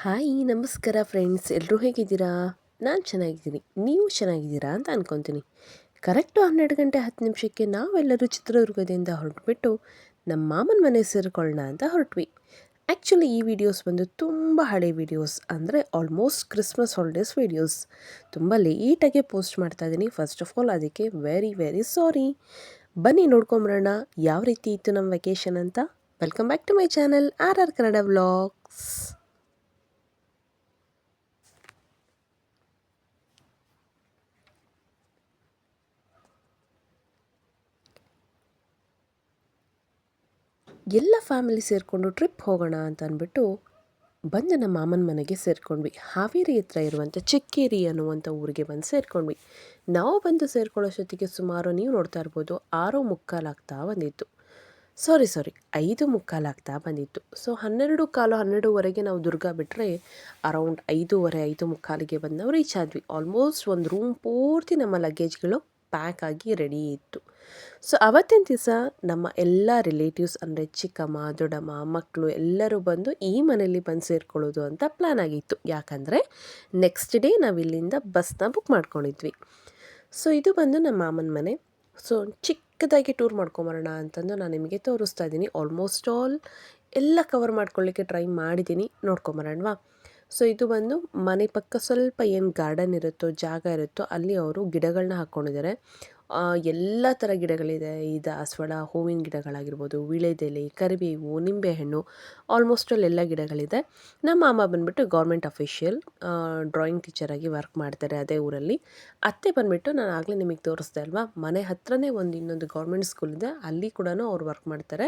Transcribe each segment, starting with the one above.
Hi ನಮಸ್ಕಾರ friends, ಎಲ್ಲರೂ ಹೇಗಿದ್ದೀರಾ? ನಾನು ಚೆನ್ನಾಗಿದ್ದೀನಿ. ನೀವು ಚೆನ್ನಾಗಿದ್ದೀರಾ ಅಂತ ಅನ್ಕೊತೀನಿ. ಕರೆಕ್ಟು 12 ಗಂಟೆ 10 ನಿಮಿಷಕ್ಕೆ ನಾವೆಲ್ಲರೂ ಚಿತ್ರದುರ್ಗದಿಂದ ಹೊರಟುಬಿಟ್ಟು ನಮ್ಮ ಮಾಮನ ಮನೆ ಸೇರಿಕೊಳ್ಳೋಣ ಅಂತ ಹೊರಟ್ವಿ. ಆ್ಯಕ್ಚುಲಿ ಈ ವಿಡಿಯೋಸ್ ಬಂದು ತುಂಬ ಹಳೆ ವಿಡಿಯೋಸ್, ಅಂದರೆ ಆಲ್ಮೋಸ್ಟ್ ಕ್ರಿಸ್ಮಸ್ ಹಾಲಿಡೇಸ್ ವಿಡಿಯೋಸ್. ತುಂಬ ಲೇಟಾಗೆ ಪೋಸ್ಟ್ ಮಾಡ್ತಾ ಇದ್ದೀನಿ. ಫಸ್ಟ್ ಆಫ್ ಆಲ್ ಅದಕ್ಕೆ ವೆರಿ ವೆರಿ ಸಾರಿ. ಬನ್ನಿ ನೋಡ್ಕೊಂಬರೋಣ ಯಾವ ರೀತಿ ಇತ್ತು ನಮ್ಮ ವೆಕೇಷನ್ ಅಂತ. Welcome back to my channel RR Kannada vlogs. ಎಲ್ಲ ಫ್ಯಾಮಿಲಿ ಸೇರಿಕೊಂಡು ಟ್ರಿಪ್ ಹೋಗೋಣ ಅಂತ ಅಂದ್ಬಿಟ್ಟು ಬಂದು ನಮ್ಮ ಮಾಮನ ಮನೆಗೆ ಸೇರ್ಕೊಂಡ್ವಿ. ಹಾವೇರಿ ಹತ್ರ ಇರುವಂಥ ಚಿಕ್ಕೇರಿ ಅನ್ನುವಂಥ ಊರಿಗೆ ಬಂದು ಸೇರ್ಕೊಂಡ್ವಿ. ನಾವು ಬಂದು ಸೇರ್ಕೊಳ್ಳೋಷ್ಟೊತ್ತಿಗೆ ಸುಮಾರು ನೀವು ನೋಡ್ತಾ ಇರ್ಬೋದು 6:45 ಆಗ್ತಾ ಬಂದಿತ್ತು. ಸಾರಿ 5:45 ಆಗ್ತಾ ಬಂದಿತ್ತು. ಸೊ 12:15 12:30 ನಾವು ದುರ್ಗ ಬಿಟ್ಟರೆ ಅರೌಂಡ್ 5:30 5:45ಗೆ ಬಂದು ನಾವು ರೀಚ್ ಆದ್ವಿ. ಆಲ್ಮೋಸ್ಟ್ ಒಂದು ರೂಮ್ ಪೂರ್ತಿ ನಮ್ಮ ಲಗೇಜ್ಗಳು ಪ್ಯಾಕ್ ಆಗಿ ರೆಡಿ ಇತ್ತು. ಸೊ ಅವತ್ತಿನ ದಿವಸ ನಮ್ಮ ಎಲ್ಲ ರಿಲೇಟಿವ್ಸ್ ಅಂದರೆ ಚಿಕ್ಕಮ್ಮ ದೊಡ್ಡಮ್ಮ ಮಕ್ಕಳು ಎಲ್ಲರೂ ಬಂದು ಈ ಮನೆಯಲ್ಲಿ ಬಂದು ಸೇರ್ಕೊಳ್ಳೋದು ಅಂತ ಪ್ಲ್ಯಾನ್ ಆಗಿತ್ತು. ಯಾಕಂದರೆ ನೆಕ್ಸ್ಟ್ ಡೇ ನಾವು ಇಲ್ಲಿಂದ ಬಸ್ನ ಬುಕ್ ಮಾಡ್ಕೊಂಡಿದ್ವಿ. ಸೊ ಇದು ಬಂದು ನಮ್ಮ ಮಾಮನ ಮನೆ. ಸೊ ಚಿಕ್ಕದಾಗಿ ಟೂರ್ ಮಾಡ್ಕೊಂಬರೋಣ ಅಂತಂದು ನಾನು ನಿಮಗೆ ತೋರಿಸ್ತಾ ಇದ್ದೀನಿ. ಆಲ್ಮೋಸ್ಟ್ ಆಲ್ ಎಲ್ಲ ಕವರ್ ಮಾಡ್ಕೊಳ್ಳಿಕ್ಕೆ ಟ್ರೈ ಮಾಡಿದ್ದೀನಿ. ನೋಡ್ಕೊಂಬರೋಣವಾ? ಸೊ ಇದು ಬಂದು ಮನೆ ಪಕ್ಕ ಸ್ವಲ್ಪ ಏನು ಗಾರ್ಡನ್ ಇರುತ್ತೋ ಜಾಗ ಇರುತ್ತೋ ಅಲ್ಲಿ ಅವರು ಗಿಡಗಳನ್ನ ಹಾಕ್ಕೊಂಡಿದ್ದಾರೆ. ಎಲ್ಲ ಥರ ಗಿಡಗಳಿದೆ. ಈ ದಾಸವಾಳ ಹೂವಿನ ಗಿಡಗಳಾಗಿರ್ಬೋದು, ವೀಳ್ಯದೆಲೆ, ಕರಿಬೇವು, ನಿಂಬೆಹಣ್ಣು, ಆಲ್ಮೋಸ್ಟ್ ಆಲ್ ಎಲ್ಲ ಗಿಡಗಳಿದೆ. ನಮ್ಮ ಮಾಮ ಬಂದುಬಿಟ್ಟು ಗೌರ್ಮೆಂಟ್ ಅಫಿಷಿಯಲ್ ಡ್ರಾಯಿಂಗ್ ಟೀಚರಾಗಿ ವರ್ಕ್ ಮಾಡ್ತಾರೆ ಅದೇ ಊರಲ್ಲಿ. ಅತ್ತೆ ಬಂದುಬಿಟ್ಟು ನಾನು ಆಗಲೇ ನಿಮಗೆ ತೋರಿಸ್ದೆ ಅಲ್ವಾ, ಮನೆ ಹತ್ರನೇ ಇನ್ನೊಂದು ಗೌರ್ಮೆಂಟ್ ಸ್ಕೂಲ್ ಇದೆ, ಅಲ್ಲಿ ಕೂಡ ಅವ್ರು ವರ್ಕ್ ಮಾಡ್ತಾರೆ.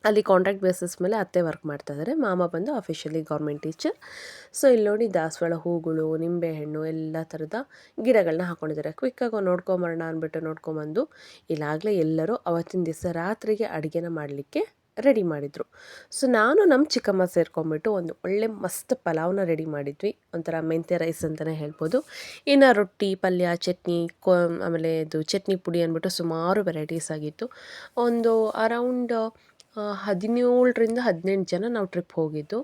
ಅಲ್ಲಿ ಕಾಂಟ್ರಾಕ್ಟ್ ಬೇಸಿಸ್ ಮೇಲೆ ಅತ್ತೆ ವರ್ಕ್ ಮಾಡ್ತಾಯಿದ್ದಾರೆ. ಮಾಮ ಬಂದು ಅಫಿಷಿಯಲಿ ಗೌರ್ಮೆಂಟ್ ಟೀಚರ್. ಸೊ ಇಲ್ಲಿ ನೋಡಿ ದಾಸವಾಳ ಹೂಗಳು, ನಿಂಬೆಹಣ್ಣು ಎಲ್ಲ ಥರದ ಗಿಡಗಳನ್ನ ಹಾಕ್ಕೊಂಡಿದ್ದಾರೆ. ಕ್ವಿಕ್ಕಾಗಿ ನೋಡ್ಕೊಂಬರೋಣ ಅಂದ್ಬಿಟ್ಟು ನೋಡ್ಕೊಂಬಂದು ಇಲ್ಲಾಗಲೇ ಎಲ್ಲರೂ ಅವತ್ತಿನ ದಿವಸ ರಾತ್ರಿಗೆ ಅಡುಗೆನ ಮಾಡಲಿಕ್ಕೆ ರೆಡಿ ಮಾಡಿದರು. ಸೊ ನಾನು ನಮ್ಮ ಚಿಕ್ಕಮ್ಮ ಸೇರ್ಕೊಂಡ್ಬಿಟ್ಟು ಒಂದು ಒಳ್ಳೆ ಮಸ್ತ್ ಪಲಾವ್ನ ರೆಡಿ ಮಾಡಿದ್ವಿ. ಒಂಥರ ಮೆಂತ್ಯ ರೈಸ್ ಅಂತಲೇ ಹೇಳ್ಬೋದು. ಇನ್ನು ರೊಟ್ಟಿ ಪಲ್ಯ ಚಟ್ನಿ ಆಮೇಲೆ ಇದು ಚಟ್ನಿ ಪುಡಿ ಅಂದ್ಬಿಟ್ಟು ಸುಮಾರು ವೆರೈಟೀಸ್ ಆಗಿತ್ತು. ಒಂದು ಅರೌಂಡ್ 17ರಿಂದ 18 ಜನ ನಾವು ಟ್ರಿಪ್ ಹೋಗಿದ್ದು.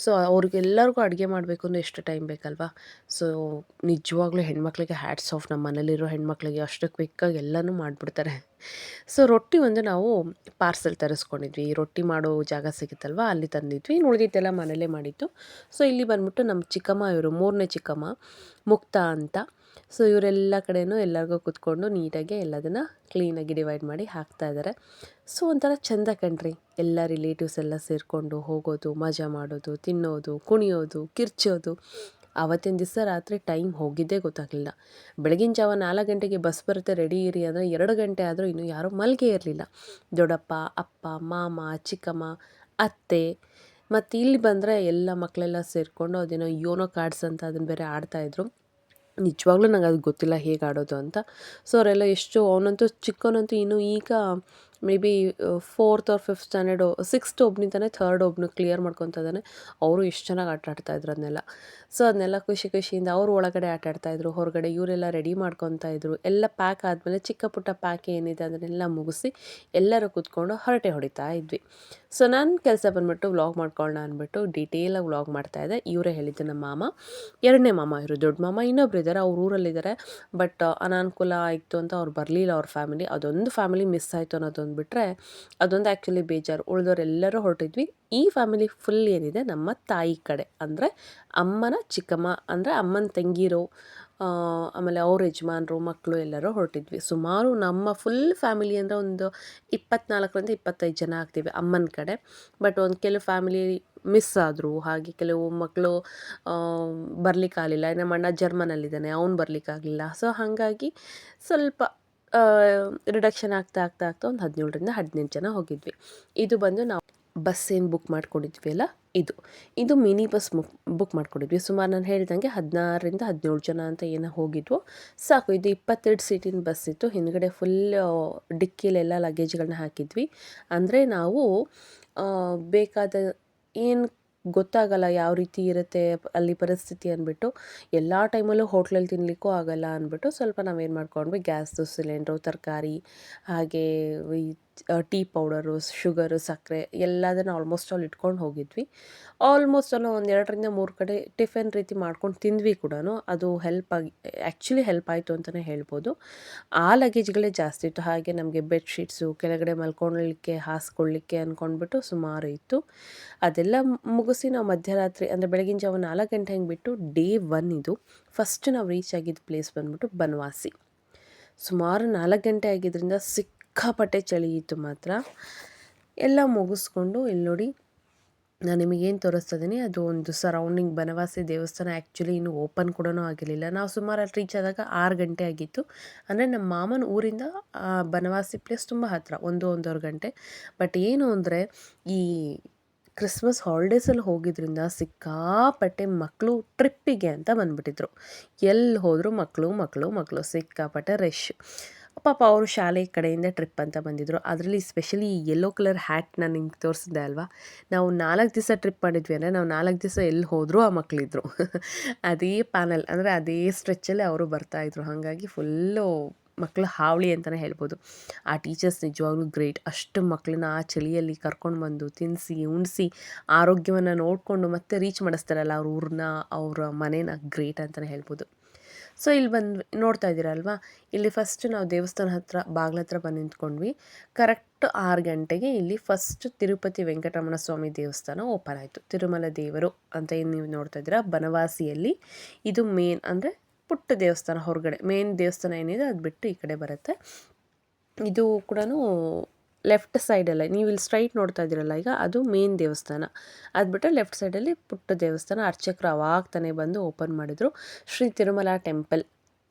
ಸೊ ಅವ್ರಿಗೆಲ್ಲರಿಗೂ ಅಡುಗೆ ಮಾಡಬೇಕು ಅಂದರೆ ಎಷ್ಟು ಟೈಮ್ ಬೇಕಲ್ವಾ? ಸೊ ನಿಜವಾಗ್ಲೂ ಹೆಣ್ಮಕ್ಳಿಗೆ ಹ್ಯಾಟ್ಸ್ ಆಫ್. ನಮ್ಮ ಮನೇಲಿರೋ ಹೆಣ್ಮಕ್ಳಿಗೆ ಅಷ್ಟು ಕ್ವಿಕ್ಕಾಗಿ ಎಲ್ಲನೂ ಮಾಡಿಬಿಡ್ತಾರೆ. ಸೊ ರೊಟ್ಟಿ ಒಂದು ನಾವು ಪಾರ್ಸೆಲ್ ತರಿಸ್ಕೊಂಡಿದ್ವಿ. ರೊಟ್ಟಿ ಮಾಡೋ ಜಾಗ ಸಿಗುತ್ತಲ್ವ ಅಲ್ಲಿ ತಂದಿದ್ವಿ. ಉಳಿದಿದ್ದೆಲ್ಲ ಮನೇಲೇ ಮಾಡಿದ್ದು. ಸೊ ಇಲ್ಲಿ ಬಂದ್ಬಿಟ್ಟು ನಮ್ಮ ಚಿಕ್ಕಮ್ಮ, ಇವರು 3ನೇ ಚಿಕ್ಕಮ್ಮ ಮುಕ್ತಾ ಅಂತ. ಸೊ ಇವರೆಲ್ಲ ಕಡೆಯೂ ಎಲ್ಲರಿಗೂ ಕೂತ್ಕೊಂಡು ನೀಟಾಗಿ ಎಲ್ಲದನ್ನು ಕ್ಲೀನಾಗಿ ಡಿವೈಡ್ ಮಾಡಿ ಹಾಕ್ತಾಯಿದ್ದಾರೆ. ಸೊ ಒಂಥರ ಚೆಂದ ಕಣ್ರಿ, ಎಲ್ಲ ರಿಲೇಟಿವ್ಸ್ ಎಲ್ಲ ಸೇರಿಕೊಂಡು ಹೋಗೋದು, ಮಜಾ ಮಾಡೋದು, ತಿನ್ನೋದು, ಕುಣಿಯೋದು, ಕಿರ್ಚೋದು. ಆವತ್ತಿನ ದಿವಸ ರಾತ್ರಿ ಟೈಮ್ ಹೋಗಿದ್ದೇ ಗೊತ್ತಾಗಲಿಲ್ಲ. ಬೆಳಗಿನ ಜಾವ 4 ಗಂಟೆಗೆ ಬಸ್ ಬರುತ್ತೆ ರೆಡಿ ಇರಿ ಅಂದರೆ 2 ಗಂಟೆ ಆದರೂ ಇನ್ನೂ ಯಾರೂ ಮಲ್ಗೇ ಇರಲಿಲ್ಲ. ದೊಡ್ಡಪ್ಪ, ಅಪ್ಪ, ಮಾಮ, ಚಿಕ್ಕಮ್ಮ, ಅತ್ತೆ, ಮತ್ತು ಇಲ್ಲಿ ಬಂದರೆ ಎಲ್ಲ ಮಕ್ಕಳೆಲ್ಲ ಸೇರಿಕೊಂಡು ಅದೇನೋ ಯೋನೋ ಕಾರ್ಡ್ಸ್ ಅಂತ ಅದನ್ನು ಬೇರೆ ಆಡ್ತಾಯಿದ್ರು. ನಿಜವಾಗ್ಲೂ ನಂಗೆ ಅದು ಗೊತ್ತಿಲ್ಲ ಹೇಗೆ ಆಡೋದು ಅಂತ. ಸೊ ಅವರೆಲ್ಲ ಎಷ್ಟು, ಅವನಂತೂ ಚಿಕ್ಕವನಂತೂ ಇನ್ನೂ ಈಗ may be 4th or 5th standard, 6th ಒಬ್ಬನಿದ್ದಾನೆ, 3rd ಒಬ್ಬನು ಕ್ಲಿಯರ್ ಮಾಡ್ಕೊತಾ ಇದ್ದಾನೆ. ಅವರು ಎಷ್ಟು ಚೆನ್ನಾಗಿ ಆಟಾಡ್ತಾಯಿದ್ರು ಅದನ್ನೆಲ್ಲ. ಸೊ ಅದನ್ನೆಲ್ಲ ಖುಷಿ ಖುಷಿಯಿಂದ ಅವರು ಒಳಗಡೆ ಆಟಾಡ್ತಾಯಿದ್ರು, ಹೊರಗಡೆ ಇವರೆಲ್ಲ ರೆಡಿ ಮಾಡ್ಕೊತಾ ಇದ್ರು. ಎಲ್ಲ ಪ್ಯಾಕ್ ಆದಮೇಲೆ ಚಿಕ್ಕ ಪುಟ್ಟ ಪ್ಯಾಕ್ ಏನಿದೆ ಅದನ್ನೆಲ್ಲ ಮುಗಿಸಿ ಎಲ್ಲರೂ ಕೂತ್ಕೊಂಡು ಹರಟೆ ಹೊಡಿತಾ ಇದ್ವಿ. ಸೊ ನನ್ನ ಕೆಲಸ ಬಂದ್ಬಿಟ್ಟು ವ್ಲಾಗ್ ಮಾಡ್ಕೊಳ್ಳೋಣ ಅಂದ್ಬಿಟ್ಟು ಡೀಟೇಲಾಗಿ ವ್ಲಾಗ್ ಮಾಡ್ತಾಯಿದ್ದೆ. ಇವರೇ ಹೇಳಿದ್ದು ನಮ್ಮ ಮಾಮ, 2ನೇ ಮಾಮ. ಇವರು ದೊಡ್ಡ ಮಾಮ ಇನ್ನೊಬ್ರು ಇದ್ದಾರೆ, ಅವ್ರು ಊರಲ್ಲಿದ್ದಾರೆ. ಬಟ್ ಅನಾನುಕೂಲ ಆಯಿತು ಅಂತ ಅವ್ರು ಬರಲಿಲ್ಲ. ಅವ್ರ ಫ್ಯಾಮಿಲಿ, ಅದೊಂದು ಫ್ಯಾಮಿಲಿ ಮಿಸ್ ಆಯಿತು ಅನ್ನೋದೊಂದು ಬಿಟ್ಟರೆ ಅದೊಂದು ಆ್ಯಕ್ಚುಲಿ ಬೇಜಾರು. ಉಳಿದವರೆಲ್ಲರೂ ಹೊರಟಿದ್ವಿ. ಈ ಫ್ಯಾಮಿಲಿ ಫುಲ್ ಏನಿದೆ ನಮ್ಮ ತಾಯಿ ಕಡೆ, ಅಂದರೆ ಅಮ್ಮನ ಚಿಕ್ಕಮ್ಮ, ಅಂದರೆ ಅಮ್ಮನ ತಂಗಿರೋ, ಆಮೇಲೆ ಅವ್ರ ಯಜಮಾನರು ಮಕ್ಕಳು ಎಲ್ಲರೂ ಹೊರಟಿದ್ವಿ. ಸುಮಾರು ನಮ್ಮ ಫುಲ್ ಫ್ಯಾಮಿಲಿ ಅಂದರೆ ಒಂದು 24ರಿಂದ 25 ಜನ ಆಗ್ತೀವಿ ಅಮ್ಮನ ಕಡೆ. ಬಟ್ ಒಂದು ಕೆಲವು ಫ್ಯಾಮಿಲಿ ಮಿಸ್ ಆದರು. ಹಾಗೆ ಕೆಲವು ಮಕ್ಕಳು ಬರಲಿಕ್ಕಾಗಲಿಲ್ಲ. ನಮ್ಮ ಅಣ್ಣ ಜರ್ಮನಲ್ಲಿದ್ದಾನೆ, ಅವ್ನು ಬರಲಿಕ್ಕಾಗಲಿಲ್ಲ. ಸೊ ಹಾಗಾಗಿ ಸ್ವಲ್ಪ ರಿಡಕ್ಷನ್ ಆಗ್ತಾ ಒಂದು 17ರಿಂದ 18 ಜನ ಹೋಗಿದ್ವಿ. ಇದು ಬಂದು ನಾವು ಬಸ್ ಏನು ಬುಕ್ ಮಾಡ್ಕೊಂಡಿದ್ವಿ ಅಲ್ಲ, ಇದು ಮಿನಿ ಬಸ್ ಬುಕ್ ಮಾಡ್ಕೊಂಡಿದ್ವಿ. ಸುಮಾರು ನಾನು ಹೇಳ್ದಂಗೆ 16ರಿಂದ 17 ಜನ ಅಂತ ಏನೋ ಹೋಗಿದ್ವು. ಸಾಕು, ಇದು 22 ಸೀಟಿನ ಬಸ್ ಇತ್ತು. ಹಿಂದ್ಗಡೆ ಫುಲ್ ಡಿಕ್ಕಿಲೆಲ್ಲ ಲಗೇಜ್ಗಳನ್ನ ಹಾಕಿದ್ವಿ. ಅಂದರೆ ನಾವು ಬೇಕಾದ ಏನು ಗೊತ್ತಾಗಲ್ಲ ಯಾವ ರೀತಿ ಇರುತ್ತೆ ಅಲ್ಲಿ ಪರಿಸ್ಥಿತಿ ಅಂದ್ಬಿಟ್ಟು, ಎಲ್ಲ ಟೈಮಲ್ಲೂ ಹೋಟ್ಲಲ್ಲಿ ತಿನ್ನಲಿಕ್ಕೂ ಆಗಲ್ಲ ಅಂದ್ಬಿಟ್ಟು ಸ್ವಲ್ಪ ನಾವೇನು ಮಾಡ್ಕೊಂಡ್ವಿ, ಗ್ಯಾಸ್ದು ಸಿಲಿಂಡ್ರು, ತರಕಾರಿ, ಹಾಗೆ ಈ ಟೀ ಪೌಡರು, ಶುಗರು, ಸಕ್ಕರೆ ಎಲ್ಲದನ್ನು ಆಲ್ಮೋಸ್ಟ್ ಆಲ್ ಇಟ್ಕೊಂಡು ಹೋಗಿದ್ವಿ. ಆಲ್ಮೋಸ್ಟ್ ಆಲ್ ಒಂದು 2ರಿಂದ 3 ಕಡೆ ಟಿಫಿನ್ ರೀತಿ ಮಾಡ್ಕೊಂಡು ತಿಂದ್ವಿ ಕೂಡ. ಅದು ಆ್ಯಕ್ಚುಲಿ ಹೆಲ್ಪ್ ಆಯಿತು ಅಂತಲೇ ಹೇಳ್ಬೋದು. ಆ ಲಗೇಜ್ಗಳೇ ಜಾಸ್ತಿ ಇತ್ತು. ಹಾಗೆ ನಮಗೆ ಬೆಡ್‌ಶೀಟ್ಸು, ಕೆಳಗಡೆ ಮಲ್ಕೊಳ್ಳಿಕ್ಕೆ, ಹಾಸ್ಕೊಳ್ಳಿಕ್ಕೆ ಅಂದ್ಕೊಂಡ್ಬಿಟ್ಟು ಸುಮಾರು ಇತ್ತು. ಅದೆಲ್ಲ ಮುಗಿಸಿ ನಾವು ಮಧ್ಯರಾತ್ರಿ ಅಂದರೆ ಬೆಳಗಿನ ಜಾವ 4 ಗಂಟೆ ಹಂಗೆ ಬಿಟ್ಟು ಡೇ 1 ಇದು. ಫಸ್ಟ್ ನಾವು ರೀಚ್ ಆಗಿದ್ದ ಪ್ಲೇಸ್ ಬಂದ್ಬಿಟ್ಟು ಬನವಾಸಿ. ಸುಮಾರು 4 ಗಂಟೆ ಆಗಿದ್ದರಿಂದ ಸಿಕ್ಕಾಪಟ್ಟೆ ಚಳಿ ಇತ್ತು ಮಾತ್ರ. ಎಲ್ಲ ಮುಗಿಸ್ಕೊಂಡು ಇಲ್ಲಿ ನೋಡಿ, ನಾನು ನಿಮಗೇನು ತೋರಿಸ್ತಾ ಇದ್ದೀನಿ ಅದು ಒಂದು ಸರೌಂಡಿಂಗ್ ಬನವಾಸಿ ದೇವಸ್ಥಾನ. ಆ್ಯಕ್ಚುಲಿ ಇನ್ನೂ ಓಪನ್ ಕೂಡ ಆಗಿರಲಿಲ್ಲ. ನಾವು ಸುಮಾರು ಅಲ್ಲಿ ರೀಚ್ ಆದಾಗ 6 ಗಂಟೆ ಆಗಿತ್ತು. ಅಂದರೆ ನಮ್ಮ ಮಾಮನ ಊರಿಂದ ಬನವಾಸಿ ಪ್ಲೇಸ್ ತುಂಬ ಹತ್ತಿರ, 1-1.5 ಗಂಟೆ. ಬಟ್ ಏನು ಅಂದರೆ ಈ ಕ್ರಿಸ್ಮಸ್ ಹಾಲಿಡೇಸಲ್ಲಿ ಹೋಗಿದ್ದರಿಂದ ಸಿಕ್ಕಾಪಟ್ಟೆ ಮಕ್ಕಳು ಟ್ರಿಪ್ಪಿಗೆ ಅಂತ ಬಂದುಬಿಟ್ಟಿದ್ರು. ಎಲ್ಲಿ ಹೋದರೂ ಮಕ್ಕಳು ಸಿಕ್ಕಾಪಟ್ಟೆ ರಶ್. ಪಾಪ ಅವರು ಶಾಲೆ ಕಡೆಯಿಂದ ಟ್ರಿಪ್ ಅಂತ ಬಂದಿದ್ದರು. ಅದರಲ್ಲಿ ಸ್ಪೆಷಲಿ ಯೆಲ್ಲೋ ಕಲರ್ ಹ್ಯಾಟ್ ನಾನು ನಿಮ್ಗೆ ತೋರಿಸಿದ್ದೆ ಅಲ್ವಾ. ನಾವು 4 ದಿವಸ ಟ್ರಿಪ್ ಮಾಡಿದ್ವಿ ಅಂದರೆ ನಾವು 4 ದಿವಸ ಎಲ್ಲಿ ಹೋದರೂ ಆ ಮಕ್ಕಳಿದ್ರು. ಅದೇ ಪ್ಯಾನಲ್ ಅಂದರೆ ಅದೇ ಸ್ಟ್ರೆಚ್ಚಲ್ಲಿ ಅವರು ಬರ್ತಾಯಿದ್ರು. ಹಾಗಾಗಿ ಫುಲ್ಲು ಮಕ್ಕಳ ಹಾವಳಿ ಅಂತಲೇ ಹೇಳ್ಬೋದು. ಆ ಟೀಚರ್ಸ್ ನಿಜವಾಗ್ಲೂ ಗ್ರೇಟ್. ಅಷ್ಟು ಮಕ್ಕಳನ್ನ ಆ ಚಳಿಯಲ್ಲಿ ಕರ್ಕೊಂಡು ಬಂದು ತಿನ್ನಿಸಿ ಉಣಿಸಿ ಆರೋಗ್ಯವನ್ನು ನೋಡಿಕೊಂಡು ಮತ್ತೆ ರೀಚ್ ಮಾಡಿಸ್ತಾರಲ್ಲ ಅವ್ರ ಊರನ್ನ, ಅವರ ಮನೇನ, ಗ್ರೇಟ್ ಅಂತಲೇ ಹೇಳ್ಬೋದು. ಸೊ ಇಲ್ಲಿ ಬಂದು ನೋಡ್ತಾ ಇದ್ದೀರಲ್ವಾ, ಇಲ್ಲಿ ಫಸ್ಟ್ ನಾವು ದೇವಸ್ಥಾನ ಬಾಗ್ಲ ಹತ್ರ ಬಂದು ನಿಂತ್ಕೊಂಡ್ವಿ. ಕರೆಕ್ಟ್ 6 ಗಂಟೆಗೆ ಇಲ್ಲಿ ಫಸ್ಟ್ ತಿರುಪತಿ ವೆಂಕಟರಮಣ ಸ್ವಾಮಿ ದೇವಸ್ಥಾನ ಓಪನ್ ಆಯಿತು. ತಿರುಮಲ ದೇವರು ಅಂತ ಏನು ನೀವು ನೋಡ್ತಾ ಇದ್ದೀರಾ ಬನವಾಸಿಯಲ್ಲಿ. ಇದು ಮೇನ್ ಅಂದರೆ ಪುಟ್ಟ ದೇವಸ್ಥಾನ ಹೊರಗಡೆ. ಮೇನ್ ದೇವಸ್ಥಾನ ಏನಿದೆ ಅದು ಬಿಟ್ಟು ಈ ಕಡೆ ಬರುತ್ತೆ. ಇದು ಕೂಡ ಲೆಫ್ಟ್ ಸೈಡಲ್ಲ, ನೀವು ಇಲ್ಲಿ ಸ್ಟ್ರೈಟ್ ನೋಡ್ತಾ ಇದ್ದೀರಲ್ಲ ಈಗ, ಅದು ಮೇನ್ ದೇವಸ್ಥಾನ. ಅದು ಬಿಟ್ಟರೆ ಲೆಫ್ಟ್ ಸೈಡಲ್ಲಿ ಪುಟ್ಟ ದೇವಸ್ಥಾನ. ಅರ್ಚಕರು ಅವಾಗ ತಾನೇ ಬಂದು ಓಪನ್ ಮಾಡಿದರು. ಶ್ರೀ ತಿರುಮಲ ಟೆಂಪಲ್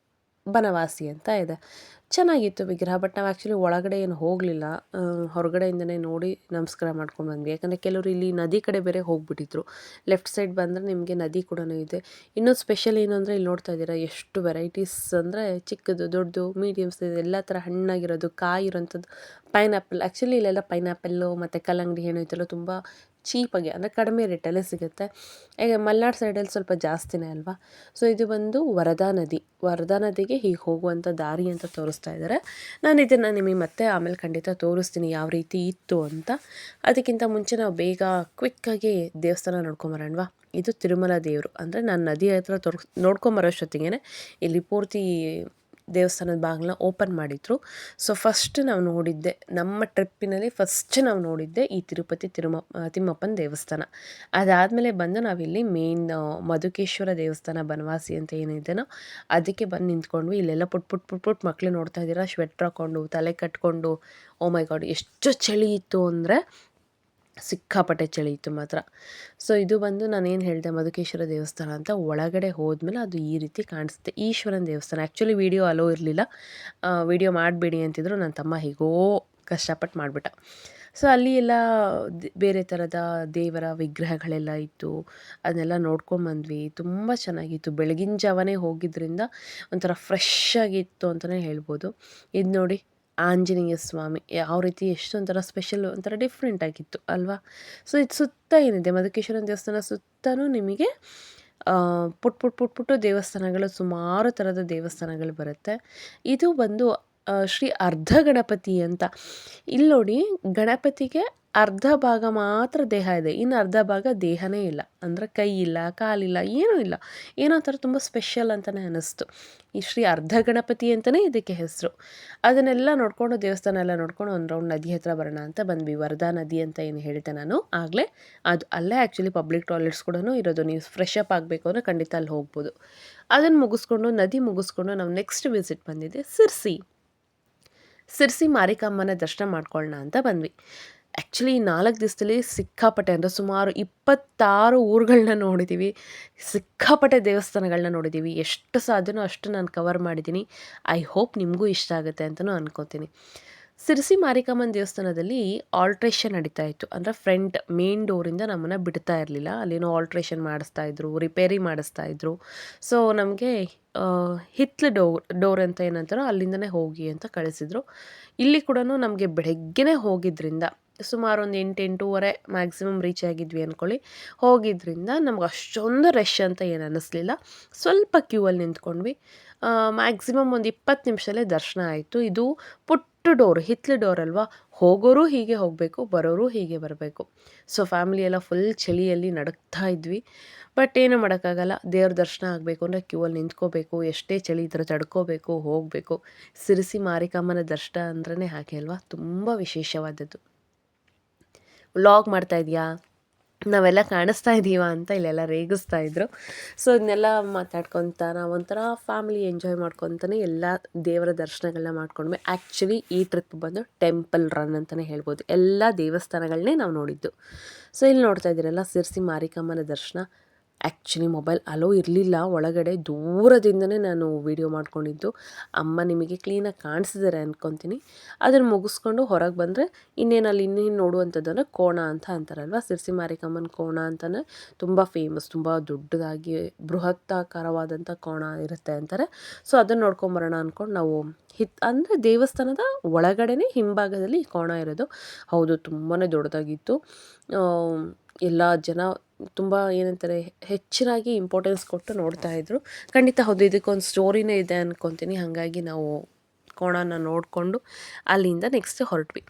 ಬನವಾಸಿ ಅಂತ ಇದೆ. ಚೆನ್ನಾಗಿತ್ತು ವಿಗ್ರಹ. ಬಟ್ ನಾವು ಆ್ಯಕ್ಚುಲಿ ಒಳಗಡೆ ಏನು ಹೋಗಲಿಲ್ಲ, ಹೊರಗಡೆಯಿಂದನೇ ನೋಡಿ ನಮಸ್ಕಾರ ಮಾಡ್ಕೊಂಡು ಬಂದ್ವಿ. ಯಾಕಂದರೆ ಕೆಲವರು ಇಲ್ಲಿ ನದಿ ಕಡೆ ಬೇರೆ ಹೋಗ್ಬಿಟ್ಟಿದ್ರು. ಲೆಫ್ಟ್ ಸೈಡ್ ಬಂದರೆ ನಿಮಗೆ ನದಿ ಕೂಡ ಇದೆ. ಇನ್ನೂ ಸ್ಪೆಷಲ್ ಏನು ಅಂದರೆ ಇಲ್ಲಿ ನೋಡ್ತಾ ಇದ್ದೀರಾ ಎಷ್ಟು ವೆರೈಟೀಸ್ ಅಂದರೆ ಚಿಕ್ಕದು, ದೊಡ್ಡದು, ಮೀಡಿಯಮ್ಸ್ ಎಲ್ಲ ಥರ ಹಣ್ಣಾಗಿರೋದು, ಕಾಯಿ ಇರೋಂಥದ್ದು. ಪೈನಾಪಲ್, ಆ್ಯಕ್ಚುಲಿ ಇಲ್ಲೆಲ್ಲ ಪೈನಾಪಲ್ಲು ಮತ್ತು ಕಲ್ಲಂಗಡಿ ಹಣ್ಣು ಇದೆಲ್ಲ ತುಂಬ ಚೀಪಾಗಿ ಅಂದರೆ ಕಡಿಮೆ ರೇಟಲ್ಲೇ ಸಿಗುತ್ತೆ. ಈಗ ಮಲೆನಾಡು ಸೈಡಲ್ಲಿ ಸ್ವಲ್ಪ ಜಾಸ್ತಿನೇ ಅಲ್ವಾ. ಸೊ ಇದು ಬಂದು ವರದಾ ನದಿ. ವರದಾ ನದಿಗೆ ಹೀಗೆ ಹೋಗುವಂಥ ದಾರಿ ಅಂತ ತೋರಿಸ್ತಾ ಇದ್ದಾರೆ. ನಾನು ಇದನ್ನು ನಿಮಗೆ ಮತ್ತೆ ಆಮೇಲೆ ಖಂಡಿತ ತೋರಿಸ್ತೀನಿ ಯಾವ ರೀತಿ ಇತ್ತು ಅಂತ. ಅದಕ್ಕಿಂತ ಮುಂಚೆ ನಾವು ಬೇಗ ಕ್ವಿಕ್ಕಾಗಿ ದೇವಸ್ಥಾನ ನೋಡ್ಕೊಂಬರೋಣವಾ. ಇದು ತಿರುಮಲ ದೇವರು. ಅಂದರೆ ನಾನು ನದಿ ಹತ್ರ ನೋಡ್ಕೊಂಬರೋಷ್ಟೊತ್ತಿಗೆ ಇಲ್ಲಿ ಪೂರ್ತಿ ದೇವಸ್ಥಾನದ ಬಾಗಿಲನ್ನ ಓಪನ್ ಮಾಡಿದ್ರು. ಸೊ ಫಸ್ಟ್ ನಾವು ನೋಡಿದ್ದೆ, ನಮ್ಮ ಟ್ರಿಪ್ಪಿನಲ್ಲಿ ಫಸ್ಟ್ ನಾವು ನೋಡಿದ್ದೆ ಈ ತಿರುಪತಿ ತಿಮ್ಮಪ್ಪನ ದೇವಸ್ಥಾನ. ಅದಾದಮೇಲೆ ಬಂದು ನಾವಿಲ್ಲಿ ಮೇನ್ ಮಧುಕೇಶ್ವರ ದೇವಸ್ಥಾನ ಬನವಾಸಿ ಅಂತ ಏನಿದೆನೋ ಅದಕ್ಕೆ ಬಂದು ನಿಂತ್ಕೊಂಡ್ವಿ. ಇಲ್ಲೆಲ್ಲ ಪುಟ್ ಮಕ್ಕಳು ನೋಡ್ತಾ ಇದ್ದೀರಾ, ಸ್ವೆಟ್ರ್ ಹಾಕ್ಕೊಂಡು, ತಲೆ ಕಟ್ಕೊಂಡು. ಓ ಮೈ ಗಾಡ್, ಎಷ್ಟು ಚಳಿ ಇತ್ತು ಅಂದರೆ ಸಿಕ್ಕಾಪಟ್ಟೆ ಚಳಿ ಇತ್ತು ಮಾತ್ರ. ಸೊ ಇದು ಬಂದು ನಾನೇನು ಹೇಳಿದೆ ಮಧುಕೇಶ್ವರ ದೇವಸ್ಥಾನ ಅಂತ. ಒಳಗಡೆ ಹೋದ್ಮೇಲೆ ಅದು ಈ ರೀತಿ ಕಾಣಿಸುತ್ತೆ. ಈಶ್ವರನ ದೇವಸ್ಥಾನ. ಆ್ಯಕ್ಚುಲಿ ವಿಡಿಯೋ ಅಲೋ ಇರಲಿಲ್ಲ, ವಿಡಿಯೋ ಮಾಡಬೇಡಿ ಅಂತಿದ್ರು. ನನ್ನ ತಮ್ಮ ಹೇಗೋ ಕಷ್ಟಪಟ್ಟು ಮಾಡಿಬಿಟ್ಟ. ಸೊ ಅಲ್ಲಿ ಎಲ್ಲ ಬೇರೆ ಥರದ ದೇವರ ವಿಗ್ರಹಗಳೆಲ್ಲ ಇತ್ತು. ಅದನ್ನೆಲ್ಲ ನೋಡ್ಕೊಂಬಂದ್ವಿ. ತುಂಬ ಚೆನ್ನಾಗಿತ್ತು. ಬೆಳಗಿನ ಜಾವನೇ ಹೋಗಿದ್ದರಿಂದ ಒಂಥರ ಫ್ರೆಶ್ ಆಗಿತ್ತು ಅಂತಲೇ ಹೇಳ್ಬೋದು. ಇದು ನೋಡಿ ಆಂಜನೇಯ ಸ್ವಾಮಿ ಯಾವ ರೀತಿ ಎಷ್ಟೊಂಥರ ಸ್ಪೆಷಲ್, ಒಂಥರ ಡಿಫ್ರೆಂಟ್ ಆಗಿತ್ತು ಅಲ್ವಾ. ಸೊ ಇದು ಸುತ್ತ ಏನಿದೆ ಮಧುಕೇಶ್ವರನ ದೇವಸ್ಥಾನ ಸುತ್ತಲೂ ನಿಮಗೆ ಪುಟ್ಟು ದೇವಸ್ಥಾನಗಳು, ಸುಮಾರು ಥರದ ದೇವಸ್ಥಾನಗಳು ಬರುತ್ತೆ. ಇದು ಬಂದು ಶ್ರೀ ಅರ್ಧ ಗಣಪತಿ ಅಂತ. ಇಲ್ಲಿ ನೋಡಿ, ಗಣಪತಿಗೆ ಅರ್ಧ ಭಾಗ ಮಾತ್ರ ದೇಹ ಇದೆ, ಇನ್ನು ಅರ್ಧ ಭಾಗ ದೇಹನೇ ಇಲ್ಲ. ಅಂದರೆ ಕೈ ಇಲ್ಲ, ಕಾಲಿಲ್ಲ, ಏನೂ ಇಲ್ಲ. ಏನೋ ಥರ ತುಂಬ ಸ್ಪೆಷಲ್ ಅಂತಲೇ ಅನ್ನಿಸ್ತು. ಈ ಶ್ರೀ ಅರ್ಧ ಗಣಪತಿ ಅಂತಲೇ ಇದಕ್ಕೆ ಹೆಸರು. ಅದನ್ನೆಲ್ಲ ನೋಡಿಕೊಂಡು, ದೇವಸ್ಥಾನ ಎಲ್ಲ ನೋಡ್ಕೊಂಡು ಒಂದು ರೌಂಡ್ ನದಿ ಹತ್ರ ಬರೋಣ ಅಂತ ಬಂದ್ವಿ. ವರದಾ ನದಿ ಅಂತ ಏನು ಹೇಳಿದೆ ನಾನು ಆಗಲೇ, ಅದು ಅಲ್ಲೇ ಆ್ಯಕ್ಚುಲಿ ಪಬ್ಲಿಕ್ ಟಾಯ್ಲೆಟ್ಸ್ ಕೂಡ ಇರೋದು. ನೀವು ಫ್ರೆಶ್ ಅಪ್ ಆಗಬೇಕು ಅಂದರೆ ಖಂಡಿತ ಅಲ್ಲಿ ಹೋಗ್ಬೋದು. ಅದನ್ನು ಮುಗಿಸ್ಕೊಂಡು, ನದಿ ಮುಗಿಸ್ಕೊಂಡು ನಾವು ನೆಕ್ಸ್ಟ್ ವಿಸಿಟ್ ಬಂದಿದ್ದೆ ಸಿರ್ಸಿ ಮಾರಿಕಾಂಬನ ದರ್ಶನ ಮಾಡ್ಕೊಳ್ಳೋಣ ಅಂತ ಬಂದ್ವಿ. ಆ್ಯಕ್ಚುಲಿ 4 ದಿವಸದಲ್ಲಿ ಸಿಕ್ಕಾಪಟ್ಟೆ ಅಂದರೆ ಸುಮಾರು 26 ಊರುಗಳನ್ನ ನೋಡಿದ್ದೀವಿ. ಸಿಕ್ಕಾಪಟ್ಟೆ ದೇವಸ್ಥಾನಗಳನ್ನ ನೋಡಿದ್ದೀವಿ. ಎಷ್ಟು ಸಾಧ್ಯನೋ ಅಷ್ಟು ನಾನು ಕವರ್ ಮಾಡಿದ್ದೀನಿ. ಐ ಹೋಪ್ ನಿಮಗೂ ಇಷ್ಟ ಆಗುತ್ತೆ ಅಂತಲೂ ಅನ್ಕೋತೀನಿ. ಸಿರ್ಸಿ ಮಾರಿಕಾಂಬನ ದೇವಸ್ಥಾನದಲ್ಲಿ ಆಲ್ಟ್ರೇಷನ್ ನಡೀತಾ ಇತ್ತು. ಅಂದರೆ ಫ್ರಂಟ್ ಮೇನ್ ಡೋರಿಂದ ನಮ್ಮನ್ನು ಬಿಡ್ತಾ ಇರಲಿಲ್ಲ. ಅಲ್ಲೇನೋ ಆಲ್ಟ್ರೇಷನ್ ಮಾಡಿಸ್ತಾಯಿದ್ರು, ರಿಪೇರಿ ಮಾಡಿಸ್ತಾಯಿದ್ರು. ಸೊ ನಮಗೆ ಹಿತ್ಲು ಡೋರ್ ಅಂತ ಏನಂತಾರೋ ಅಲ್ಲಿಂದನೇ ಹೋಗಿ ಅಂತ ಕಳಿಸಿದ್ರು. ಇಲ್ಲಿ ಕೂಡ ನಮಗೆ ಬೆಳಗ್ಗೆನೇ ಹೋಗಿದ್ದರಿಂದ ಸುಮಾರು ಒಂದು 8-8:30 ಮ್ಯಾಕ್ಸಿಮಮ್ ರೀಚ್ ಆಗಿದ್ವಿ ಅಂದ್ಕೊಳ್ಳಿ. ಹೋಗಿದ್ದರಿಂದ ನಮ್ಗೆ ಅಷ್ಟೊಂದು ರಶ್ ಅಂತ ಏನು ಅನ್ನಿಸ್ಲಿಲ್ಲ. ಸ್ವಲ್ಪ ಕ್ಯೂ ಅಲ್ಲಿ ನಿಂತ್ಕೊಂಡ್ವಿ. ಮ್ಯಾಕ್ಸಿಮಮ್ ಒಂದು 20 ನಿಮಿಷದಲ್ಲೇ ದರ್ಶನ ಆಯಿತು. ಇದು ಪುಟ್ಟ ಡೋರ್, ಹಿತ್ಲು ಡೋರ್ ಅಲ್ವಾ, ಹೋಗೋರು ಹೀಗೆ ಹೋಗಬೇಕು, ಬರೋರು ಹೀಗೆ ಬರಬೇಕು. ಸೊ ಫ್ಯಾಮಿಲಿ ಎಲ್ಲ ಫುಲ್ ಚಳಿಯಲ್ಲಿ ನಡುಗ್ತಾ ಇದ್ವಿ. ಬಟ್ ಏನೂ ಮಾಡೋಕ್ಕಾಗಲ್ಲ, ದೇವ್ರ ದರ್ಶನ ಆಗಬೇಕು ಅಂದರೆ ಕ್ಯೂ ಅಲ್ಲಿ ನಿಂತ್ಕೋಬೇಕು, ಎಷ್ಟೇ ಚಳಿ ಇದ್ರೂ ತಡ್ಕೋಬೇಕು, ಹೋಗಬೇಕು. ಸಿರಸಿ ಮಾರಿಕಾಂಬನ ದರ್ಶನ ಅಂದ್ರೇ ಹಾಗೆ ಅಲ್ವಾ, ತುಂಬ ವಿಶೇಷವಾದದ್ದು. ವ್ಲಾಗ್ ಮಾಡ್ತಾ ಇದೆಯಾ, ನಾವೆಲ್ಲ ಕಾಣಿಸ್ತಾ ಇದ್ದೀವ ಅಂತ ಇಲ್ಲೆಲ್ಲ ರೇಗಿಸ್ತಾ ಇದ್ರು. ಸೊ ಇದನ್ನೆಲ್ಲ ಮಾತಾಡ್ಕೊತ ನಾವೊಂಥರ ಫ್ಯಾಮಿಲಿ ಎಂಜಾಯ್ ಮಾಡ್ಕೊತಾನೆ ಎಲ್ಲ ದೇವರ ದರ್ಶನಗಳನ್ನ ಮಾಡ್ಕೊಂಡ್ವಿ. ಆ್ಯಕ್ಚುಲಿ ಈ ಟ್ರಿಪ್ ಬಂದು ಟೆಂಪಲ್ ರನ್ ಅಂತಲೇ ಹೇಳ್ಬೋದು. ಎಲ್ಲ ದೇವಸ್ಥಾನಗಳನ್ನೇ ನಾವು ನೋಡಿದ್ದು. ಸೊ ಇಲ್ಲಿ ನೋಡ್ತಾ ಇದ್ದೀರಲ್ಲ ಸಿರಸಿ ಮಾರಿಕಾಂಬನ ದರ್ಶನ. ಆ್ಯಕ್ಚುಲಿ ಮೊಬೈಲ್ ಅಲೋ ಇರಲಿಲ್ಲ ಒಳಗಡೆ, ದೂರದಿಂದನೇ ನಾನು ವೀಡಿಯೋ ಮಾಡ್ಕೊಂಡಿದ್ದು. ಅಮ್ಮ ನಿಮಗೆ ಕ್ಲೀನಾಗಿ ಕಾಣಿಸಿದ್ದಾರೆ ಅಂದ್ಕೊತೀನಿ. ಅದನ್ನು ಮುಗಿಸ್ಕೊಂಡು ಹೊರಗೆ ಬಂದರೆ ಇನ್ನೇನು ನೋಡುವಂಥದ್ದು ಕೋಣ ಅಂತ ಅಂತಾರಲ್ವ, ಸಿರಸಿ ಮಾರಿಕಾಂಬನ ಕೋಣ ಅಂತಲೇ ತುಂಬ ಫೇಮಸ್, ತುಂಬ ದೊಡ್ಡದಾಗಿ ಬೃಹತ್ತಾಕಾರವಾದಂಥ ಕೋಣ ಇರುತ್ತೆ ಅಂತಾರೆ. ಸೊ ಅದನ್ನು ನೋಡ್ಕೊಂಬರೋಣ ಅಂದ್ಕೊಂಡು ನಾವು ಅಂದರೆ ದೇವಸ್ಥಾನದ ಒಳಗಡೆನೇ ಹಿಂಭಾಗದಲ್ಲಿ ಈ ಕೋಣ ಇರೋದು. ಹೌದು, ತುಂಬಾ ದೊಡ್ಡದಾಗಿತ್ತು. ಎಲ್ಲ ಜನ ತುಂಬ ಏನಂತಾರೆ ಹೆಚ್ಚಿನಾಗಿ ಇಂಪಾರ್ಟೆನ್ಸ್ ಕೊಟ್ಟು ನೋಡ್ತಾಯಿದ್ರು. ಖಂಡಿತ ಹೌದು, ಇದಕ್ಕೊಂದು ಸ್ಟೋರಿನೇ ಇದೆ ಅಂದ್ಕೊತೀನಿ. ಹಾಗಾಗಿ ನಾವು ಕೋಣನ ನೋಡಿಕೊಂಡು ಅಲ್ಲಿಂದ ನೆಕ್ಸ್ಟ್ ಹೊರಟ್ವಿ.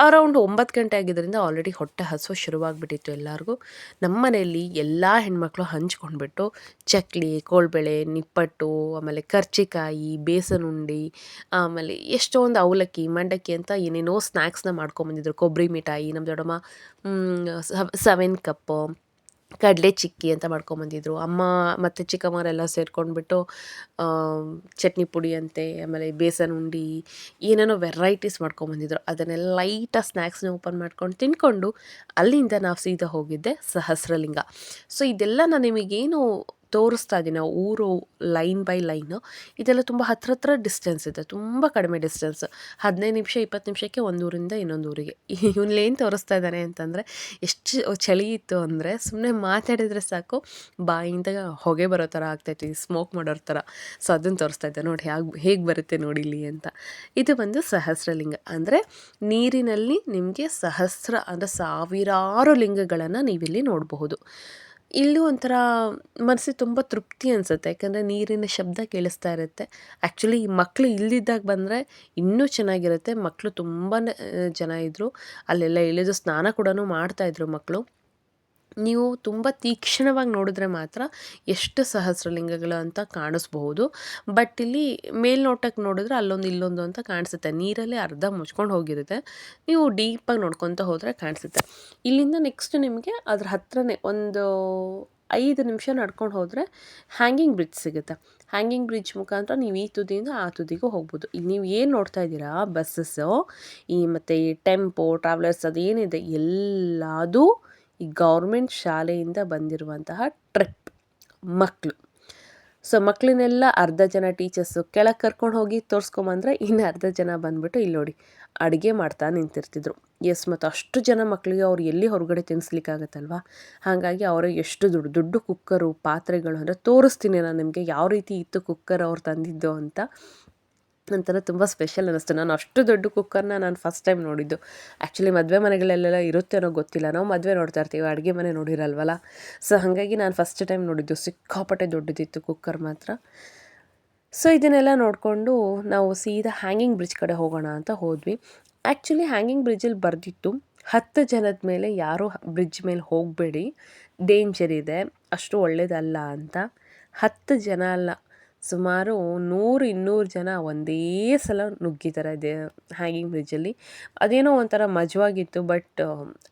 ಅರೌಂಡ್ 9 ಗಂಟೆ ಆಗಿದ್ದರಿಂದ ಆಲ್ರೆಡಿ ಹೊಟ್ಟೆ ಹಸುವು ಶುರುವಾಗ್ಬಿಟ್ಟಿತ್ತು ಎಲ್ಲರಿಗೂ. ನಮ್ಮ ಮನೆಯಲ್ಲಿ ಎಲ್ಲ ಹೆಣ್ಮಕ್ಳು ಹಂಚ್ಕೊಂಡ್ಬಿಟ್ಟು ಚಕ್ಲಿ, ಕೋಳ್ಬೇಳೆ, ನಿಪ್ಪಟ್ಟು, ಆಮೇಲೆ ಕರ್ಜಿಕಾಯಿ, ಬೇಸನ್ ಉಂಡೆ, ಆಮೇಲೆ ಎಷ್ಟೊಂದು ಅವಲಕ್ಕಿ, ಮಂಡಕ್ಕಿ ಅಂತ ಏನೇನೋ ಸ್ನ್ಯಾಕ್ಸ್ನ ಮಾಡ್ಕೊಂಬಂದಿದ್ರು. ಕೊಬ್ಬರಿ ಮಿಠಾಯಿ, ನಮ್ಮ ದೊಡ್ಡಮ್ಮ 7 ಕಪ್ಪು ಕಡಲೆ ಚಿಕ್ಕಿ ಅಂತ ಮಾಡ್ಕೊಂಬಂದಿದ್ರು. ಅಮ್ಮ ಮತ್ತು ಚಿಕ್ಕಮ್ಮರೆಲ್ಲ ಸೇರ್ಕೊಂಡ್ಬಿಟ್ಟು ಚಟ್ನಿ ಪುಡಿ ಅಂತೆ, ಆಮೇಲೆ ಬೇಸನ್ ಉಂಡೆ, ಏನೇನೋ ವೆರೈಟೀಸ್ ಮಾಡ್ಕೊಂಬಂದಿದ್ರು. ಅದನ್ನೆಲ್ಲ ಲೈಟಾಗಿ ಸ್ನ್ಯಾಕ್ಸ್ನ ಓಪನ್ ಮಾಡ್ಕೊಂಡು ತಿಂದ್ಕೊಂಡು ಅಲ್ಲಿಂದ ನಾವು ಸೀದಾ ಹೋಗಿದ್ದೆ ಸಹಸ್ರಲಿಂಗ. ಸೊ ಇದೆಲ್ಲ ನಾನು ನಿಮಗೇನು ತೋರಿಸ್ತಾ ಇದ್ದೀನಿ, ಊರು ಲೈನ್ ಬೈ ಲೈನು, ಇದೆಲ್ಲ ತುಂಬ ಹತ್ರ ಡಿಸ್ಟೆನ್ಸ್ ಇದೆ, ತುಂಬ ಕಡಿಮೆ ಡಿಸ್ಟೆನ್ಸ್. 15 ನಿಮಿಷ 20 ನಿಮಿಷಕ್ಕೆ ಒಂದು ಊರಿಂದ ಇನ್ನೊಂದು ಊರಿಗೆ. ಇವನ್ನೇನು ತೋರಿಸ್ತಾ ಇದ್ದಾನೆ ಅಂತಂದರೆ, ಎಷ್ಟು ಚಳಿ ಇತ್ತು ಅಂದರೆ ಸುಮ್ಮನೆ ಮಾತಾಡಿದರೆ ಸಾಕು ಬಾಯಿಂದ ಹೊಗೆ ಬರೋ ಥರ ಆಗ್ತಾಯಿತ್ತು, ಸ್ಮೋಕ್ ಮಾಡೋರ ಥರ. ಸೊ ಅದನ್ನು ತೋರಿಸ್ತಾ ಇದ್ದೆ, ನೋಡಿ ಹೇಗೆ ಬರುತ್ತೆ ನೋಡಿ ಇಲ್ಲಿ ಅಂತ. ಇದು ಬಂದು ಸಹಸ್ರಲಿಂಗ ಅಂದರೆ ನೀರಿನಲ್ಲಿ ನಿಮಗೆ ಸಹಸ್ರ ಅಂದರೆ ಸಾವಿರಾರು ಲಿಂಗಗಳನ್ನು ನೀವಿಲ್ಲಿ ನೋಡಬಹುದು. ಇಲ್ಲೂ ಒಂಥರ ಮನಸ್ಸಿಗೆ ತುಂಬ ತೃಪ್ತಿ ಅನಿಸುತ್ತೆ, ಯಾಕಂದರೆ ನೀರಿನ ಶಬ್ದ ಕೇಳಿಸ್ತಾ ಇರುತ್ತೆ. ಆ್ಯಕ್ಚುಲಿ ಈ ಮಕ್ಕಳು ಇಲ್ಲದಿದ್ದಾಗ ಬಂದರೆ ಇನ್ನೂ ಚೆನ್ನಾಗಿರುತ್ತೆ. ಮಕ್ಕಳು ತುಂಬಾ ಜನ ಇದ್ದರು, ಅಲ್ಲೆಲ್ಲ ಇಳಿದು ಸ್ನಾನ ಕೂಡ ಮಾಡ್ತಾಯಿದ್ರು ಮಕ್ಕಳು. ನೀವು ತುಂಬ ತೀಕ್ಷ್ಣವಾಗಿ ನೋಡಿದ್ರೆ ಮಾತ್ರ ಎಷ್ಟು ಸಹಸ್ರಲಿಂಗಗಳು ಅಂತ ಕಾಣಿಸ್ಬಹುದು. ಬಟ್ ಇಲ್ಲಿ ಮೇಲ್ನೋಟಕ್ಕೆ ನೋಡಿದ್ರೆ ಅಲ್ಲೊಂದು ಇಲ್ಲೊಂದು ಅಂತ ಕಾಣಿಸುತ್ತೆ. ನೀರಲ್ಲಿ ಅರ್ಧ ಮುಚ್ಕೊಂಡು ಹೋಗಿರುತ್ತೆ, ನೀವು ಡೀಪಾಗಿ ನೋಡ್ಕೊತ ಹೋದರೆ ಕಾಣಿಸುತ್ತೆ. ಇಲ್ಲಿಂದ ನೆಕ್ಸ್ಟ್ ನಿಮಗೆ ಅದ್ರ ಹತ್ರನೇ ಒಂದು 5 ನಿಮಿಷ ನಡ್ಕೊಂಡು ಹೋದರೆ ಹ್ಯಾಂಗಿಂಗ್ ಬ್ರಿಡ್ಜ್ ಸಿಗುತ್ತೆ. ಹ್ಯಾಂಗಿಂಗ್ ಬ್ರಿಡ್ಜ್ ಮುಖಾಂತರ ನೀವು ಈ ತುದಿಯಿಂದ ಆ ತುದಿಗೂ ಹೋಗ್ಬೋದು. ಈಗ ನೀವು ಏನು ನೋಡ್ತಾ ಇದ್ದೀರಾ ಬಸ್ಸಸ್ಸು, ಮತ್ತು ಈ ಟೆಂಪೋ, ಟ್ರಾವೆಲರ್ಸ್ ಅದೇನಿದೆ ಎಲ್ಲದೂ ಈ ಗೌರ್ಮೆಂಟ್ ಶಾಲೆಯಿಂದ ಬಂದಿರುವಂತಹ ಟ್ರಿಪ್ ಮಕ್ಕಳು. ಸೊ ಮಕ್ಕಳನ್ನೆಲ್ಲ ಅರ್ಧ ಜನ ಟೀಚರ್ಸು ಕೆಳಗೆ ಕರ್ಕೊಂಡು ಹೋಗಿ ತೋರಿಸ್ಕೊಂಬಂದ್ರೆ ಇನ್ನು ಅರ್ಧ ಜನ ಬಂದುಬಿಟ್ಟು ಇಲ್ಲಿ ನೋಡಿ ಅಡುಗೆ ಮಾಡ್ತಾ ನಿಂತಿರ್ತಿದ್ರು. ಮತ್ತು ಅಷ್ಟು ಜನ ಮಕ್ಕಳಿಗೆ ಅವ್ರು ಎಲ್ಲಿ ಹೊರಗಡೆ ತಿನ್ನಿಸ್ಲಿಕ್ಕಾಗತ್ತಲ್ವ, ಹಾಗಾಗಿ ಅವರಿಗೆ ಎಷ್ಟು ದೊಡ್ಡ ಕುಕ್ಕರು, ಪಾತ್ರೆಗಳು ಅಂದರೆ ತೋರಿಸ್ತೀನಿ ನಾನು ನಿಮಗೆ ಯಾವ ರೀತಿ ಇತ್ತು ಕುಕ್ಕರ್ ಅವ್ರು ತಂದಿದ್ದು ಅಂತ. ಒಂಥರ ತುಂಬ ಸ್ಪೆಷಲ್ ಅನ್ನಿಸ್ತು. ನಾನು ಅಷ್ಟು ದೊಡ್ಡ ಕುಕ್ಕರ್ನ ನಾನು ಫಸ್ಟ್ ಟೈಮ್ ನೋಡಿದ್ದು. ಆ್ಯಕ್ಚುಲಿ ಮದುವೆ ಮನೆಗಳಲ್ಲೆಲ್ಲ ಇರುತ್ತೇನೋ ಗೊತ್ತಿಲ್ಲ, ನಾವು ಮದುವೆ ನೋಡ್ತಾ ಇರ್ತೀವಿ, ಅಡುಗೆ ಮನೆ ನೋಡಿರಲ್ವಲ್ಲ. ಸೊ ಹಾಗಾಗಿ ನಾನು ಫಸ್ಟ್ ಟೈಮ್ ನೋಡಿದ್ದು. ಸಿಕ್ಕಾಪಟ್ಟೆ ದೊಡ್ಡದಿತ್ತು ಕುಕ್ಕರ್ ಮಾತ್ರ. ಸೊ ಇದನ್ನೆಲ್ಲ ನೋಡಿಕೊಂಡು ನಾವು ಸೀದಾ ಹ್ಯಾಂಗಿಂಗ್ ಬ್ರಿಡ್ಜ್ ಕಡೆ ಹೋಗೋಣ ಅಂತ ಹೋದ್ವಿ. ಆ್ಯಕ್ಚುಲಿ ಹ್ಯಾಂಗಿಂಗ್ ಬ್ರಿಡ್ಜಲ್ಲಿ ಬರೆದಿತ್ತು 10 ಜನದ ಮೇಲೆ ಯಾರೂ ಬ್ರಿಡ್ಜ್ ಮೇಲೆ ಹೋಗಬೇಡಿ, ಡೇಂಜರ್ ಇದೆ, ಅಷ್ಟು ಒಳ್ಳೇದಲ್ಲ ಅಂತ. 10 ಜನ ಅಲ್ಲ, ಸುಮಾರು 100-200 ಜನ ಒಂದೇ ಸಲ ನುಗ್ಗಿದ್ದಾರೆ ಹ್ಯಾಂಗಿಂಗ್ ಬ್ರಿಡ್ಜಲ್ಲಿ. ಅದೇನೋ ಒಂಥರ ಮಜವಾಗಿತ್ತು. ಬಟ್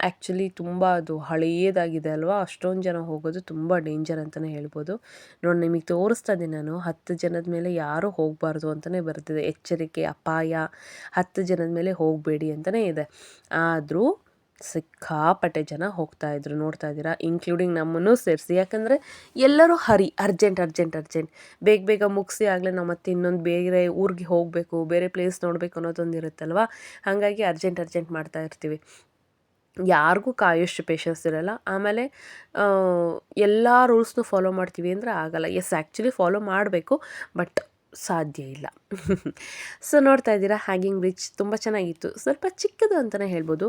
ಆ್ಯಕ್ಚುಲಿ ತುಂಬ ಅದು ಹಳೆಯದಾಗಿದೆ ಅಲ್ವಾ, ಅಷ್ಟೊಂದು ಜನ ಹೋಗೋದು ತುಂಬ ಡೇಂಜರ್ ಅಂತಲೇ ಹೇಳ್ಬೋದು. ನೋಡಿ ನಿಮಗೆ ತೋರಿಸ್ತಾ ಇದ್ದೀನಿ ನಾನು, 10 ಜನದ ಮೇಲೆ ಯಾರೂ ಹೋಗಬಾರ್ದು ಅಂತಲೇ ಬರ್ತಿದೆ, ಎಚ್ಚರಿಕೆ, ಅಪಾಯ, 10 ಜನದ ಮೇಲೆ ಹೋಗಬೇಡಿ ಅಂತಲೇ ಇದೆ. ಆದರೂ ಸಿಕ್ಕಾಪಟ್ಟೆ ಜನ ಹೋಗ್ತಾಯಿದ್ರು, ನೋಡ್ತಾ ಇದ್ದೀರಾ, ಇನ್ಕ್ಲೂಡಿಂಗ್ ನಮ್ಮನ್ನು ಸೇರಿಸಿ. ಯಾಕಂದರೆ ಎಲ್ಲರೂ ಅರ್ಜೆಂಟ್ ಬೇಗ ಮುಗಿಸಿ ಆಗಲೇ ನಾವು ಮತ್ತೆ ಇನ್ನೊಂದು ಬೇರೆ ಊರಿಗೆ ಹೋಗಬೇಕು, ಬೇರೆ ಪ್ಲೇಸ್ ನೋಡಬೇಕು ಅನ್ನೋದೊಂದು ಇರುತ್ತಲ್ವ. ಹಾಗಾಗಿ ಅರ್ಜೆಂಟ್ ಮಾಡ್ತಾ ಇರ್ತೀವಿ, ಯಾರಿಗೂ ಕಾಯೋಷ್ಟು ಪೇಷನ್ಸ್ ಇರೋಲ್ಲ. ಆಮೇಲೆ ಎಲ್ಲ ರೂಲ್ಸ್ನು ಫಾಲೋ ಮಾಡ್ತೀವಿ ಅಂದರೆ ಆಗಲ್ಲ. ಆ್ಯಕ್ಚುಲಿ ಫಾಲೋ ಮಾಡಬೇಕು, ಬಟ್ ಸಾಧ್ಯ ಇಲ್ಲ. ಸೊ ನೋಡ್ತಾ ಇದ್ದೀರಾ ಹ್ಯಾಂಗಿಂಗ್ ಬ್ರಿಡ್ಜ್ ತುಂಬ ಚೆನ್ನಾಗಿತ್ತು, ಸ್ವಲ್ಪ ಚಿಕ್ಕದು ಅಂತಲೇ ಹೇಳ್ಬೋದು.